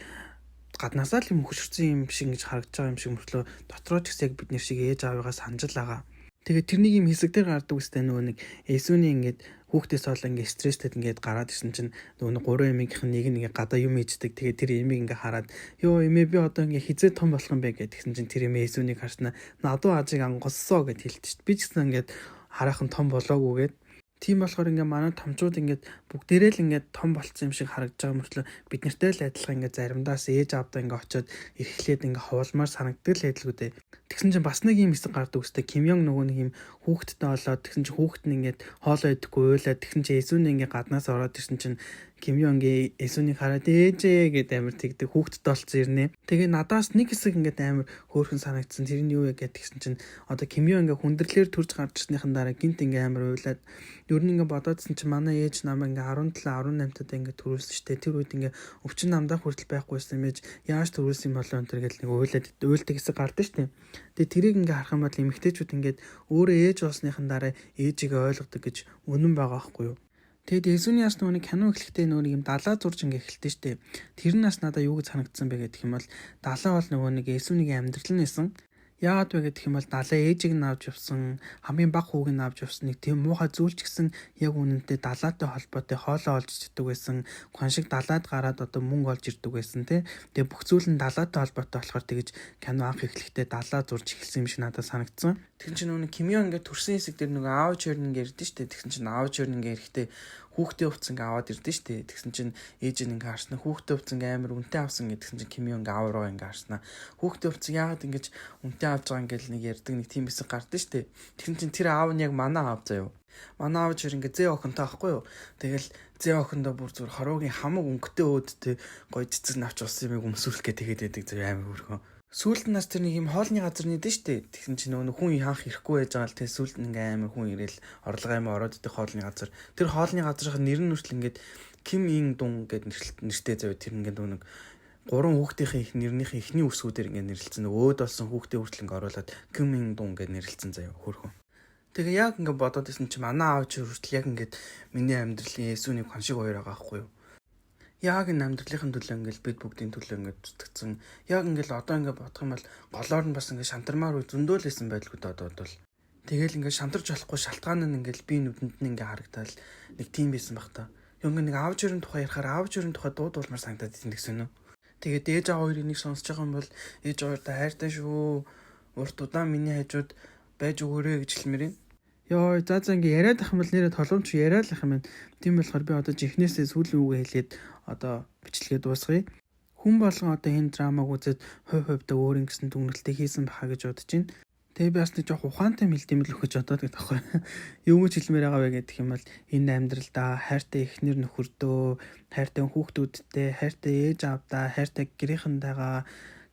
гаднаасаа л юм хөшөрсөн юм шиг ингэж харагдаж байгаа юм шиг мөртлөө дотроо ч гэсэн яг бид нэр шиг ээж аавыгаа санаж л байгаа. Тэгээ тэрнийг юм хэсэг дээр гардаг үстэй нөгөө нэг Эсүний ингээд хүүхдээс бол ингээ стресстэй ингээд гараад ирсэн чинь нөгөө гурван эмээгийнх нь нэг гадаа юм ийждэг. Тэгээ тэр эмээг ингээ хараад ёо эмээ би одоо ингээ хизээ том болох юм бэ гэдгсэн чинь тэр эмээ Эсүнийг харснаа надуу ажиг ангоссоо гэд хэлдэг шүү дээ. Би ч гэсэн ингээд хараахан том болоогүй гэд. Тийм болохоор ингээ манай томчууд ингээ бүгдээрээ л ингээ том болцсон юм шиг харагдаж байгаа мөртлөө бид нартай л адилхан ингээ заримдаас ээж аавдаа ингээ очиод эрхлээд ингээ ховолмаар санагддаг л байдалгүй дээ. Тэгсэн чинь бас нэг юм хэсэг гардаг үстэй Ким Йонг нөгөө нэг юм хүүхдтэй болоод тэгсэн чинь хүүхд нь ингээ хоолоо идэхгүй уйлаад тэгсэн чинь Эсүн ингээ гаднаас ороод ирсэн чинь Ким Йонгийн Эсүнийг хараад ээжээ гэд амар тэгдэг хүүхдтэй болцсон ирнэ. Тэгээ надаас нэг хэсэг ингээ амар хөөрхөн санагдсан. Тэр нь юу вэ гэдгсэн чинь одоо Ким Йонг ингээ хүндрэлээр төрж гарч ирснийхэн дараа гинт ингээ амар уйлаад ер нь ингээ бодоодсэн чинь манай ээж намайг ингээ 17 18 тад ингээ төрүүлсэн штэ. Тэр үед ингээ өвчин намдаа хүртэл байхгүйсэн мэж яаж төрүүлсэн юм болоо энэ төр гэл нэг уйлдаг хэсэг гардаг штэ. Тэгээ тэрийг ингээ харах юм бол эмэгтэйчүүд ингээ өөрөө ээж болсныхан дараа ээжигээ ойлгодог гэж үнэн байгаа байхгүй юу? Тэгэд Эсүний бас нөгөө кино эхлэхдээ нөгөө юм далаа зурж ингээ эхэлдэг штэ. Тэр нь бас надаа юу гэж санагдсан бэ гэх юм бол далаа бол нөгөө нэг Эсүний амьдрал нь нэсэн. Яагаад вэ гэх юм бол далаа ээжийг нь авч явсан, хамгийн бага хүүг нь авч явсан нэг тийм муухай зүйлч гэсэн яг үнэнтэй далаатай холбоотой хоолоо олж иддэг байсан. Хон шиг далаад гараад одоо мөнгө олж ирдэг байсан тий. Тэгээ бүх зүйл нь далаатай холбоотой болохоор тэгэж кино анх эхлэхдээ далаа зурж эхэлсэн юм шиг надад санагдсан. Тэгэн чинь нөгөө Ким Йонг ингээд төрсэн хэсэг дээр нөгөө аав чойр ингээ ирдэ штэ. Тэгсэн чинь аав чойр ингээ ирэхдээ хүүхдээ өвц ингээ аваад ирдэ штэ. Тэгсэн чинь ээж нь ингээ харснаа хүүхдээ өвц ингээ амар үнэтэй авсан гэдгсэн чинь Ким Йонг аав руу ингээ харснаа хүүхдээ өвц яагаад ингэж үнэтэй авч байгаа ингээл нэг ярьдаг нэг тийм хэсэг гардаа штэ. Тэгсэн чинь тэр аав нь яг манай аав заяа. Манай аав чир ингээ зээ охинтой байхгүй юу. Тэгэл зээ охиндоо бүр зүр хороогийн хамаг өнгөтэй өөдтэй гоё цэцэг навч болсон юм өмсүүлэх гэ тэгээд байдаг заяа амар хөрхөн. Сүүлд нас тэр нэг юм хоолны газар нэдэн штэ. Тэгсэн чинь нөгөө хүн хаах ирэхгүй байж байгаа л тэг сүүлд ингээ амар хүн ирээл орлого юм ороод идэх хоолны газар. Тэр хоолны газрын нэр нь хүртэл ингээд Ким Ин Дун гэдэг нэртэй заяа тэр ингээд нэг гурван хүүхдийн нэрнийхээ эхний үсгүүдээр ингээ нэрлэлцэн өөд болсон хүүхдээ хүртэл ингээ оруулаад Ким Ин Дун гэж нэрлэлцэн заяа хөрхөн. Тэгээ яг ингээ бодоод исэн чи манай аав чи хүртэл яг ингээд миний амьдралын Есүний хон шиг хоёр байгаа байхгүй юу. Яг энэ амьдралын төлөө ингээл бид бүгдийн төлөө ингээд зүтгэцэн. Яг ингээл одоо ингээд бодох юм бол голоор нь бас ингээд шантармаар зөндөөлсэн байлгүй одоо бол. Тэгээл ингээд шантарч болохгүй шалтгаан нь ингээл би нүдэнд нь ингээд харагдаад нэг тийм байсан баг та. Юу нэг аав жирийн тухай ярихаар аав жирийн тухай дуудуулмаар санагдаад тийм гэсэн үү. Тэгээд ээж аав хоёрыг нэг сонсож байгаа юм бол ээж хоёр та хайртай шүү. Урт удаан миний хажууд байж өгөөрэй гэж хэлмээр юм. Йоо, за ингээ яриад ах юм бол нэрээ толомч яриад л ах юм байна. Тийм болохоор би одоо жихнээсээ сүүлийн үгээ хэлээд одоо бичлэгээ дуусгая. Хүн болгон одоо энэ драмаг үзээд хувьдаа өөр ингэсэн дүгнэлтээ хийсэн байхаа гэж бодож байна. Тэгээ би бас нэг жоох ухаантай мэлдэм л өгч одоо гэдэг таахгүй. Юу гэж хэлмээр байгаа вэ гэдэг юм бол энэ амьдралдаа хайртай эхнэр нөхөрдөө, хайртай хүүхдүүдтэй, хайртай ээж аавдаа, хайртай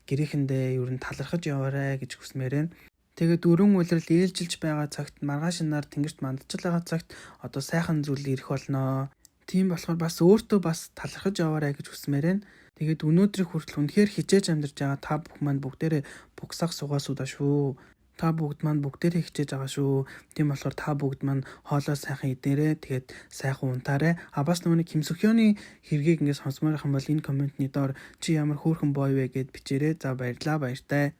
гэрийнхэндээ ер нь талархаж яваарэ гэж хүсмээр байна. Тэгээд дөрвөн улирал ээлжилж байгаа цагт маргааш нар тэнгэрт мандчил байгаа цагт одоо сайхан зүйл ирэх болно. Тийм болохоор бас өөртөө бас талархаж яваарэ гэж хүсмээр байна. Тэгээд өнөөдрийг хүртэл үнэхээр хичээж амьдарч байгаа та бүх маань бүгдээрээ бугсах сугаасуудаа шүү. Та бүгд маань бүгдээрээ хичээж байгаа шүү. Тийм болохоор та бүгд маань хоолоо сайхан идээрэй. Тэгээд сайхан унтаарай. Бас нөгөө Ким Сөхёны хэргийг ингээд сонсомоор их юм бол энэ комментний доор чи ямар хөөрхөн бой вэ гэд бичээрэй. За баярлалаа, баяртай.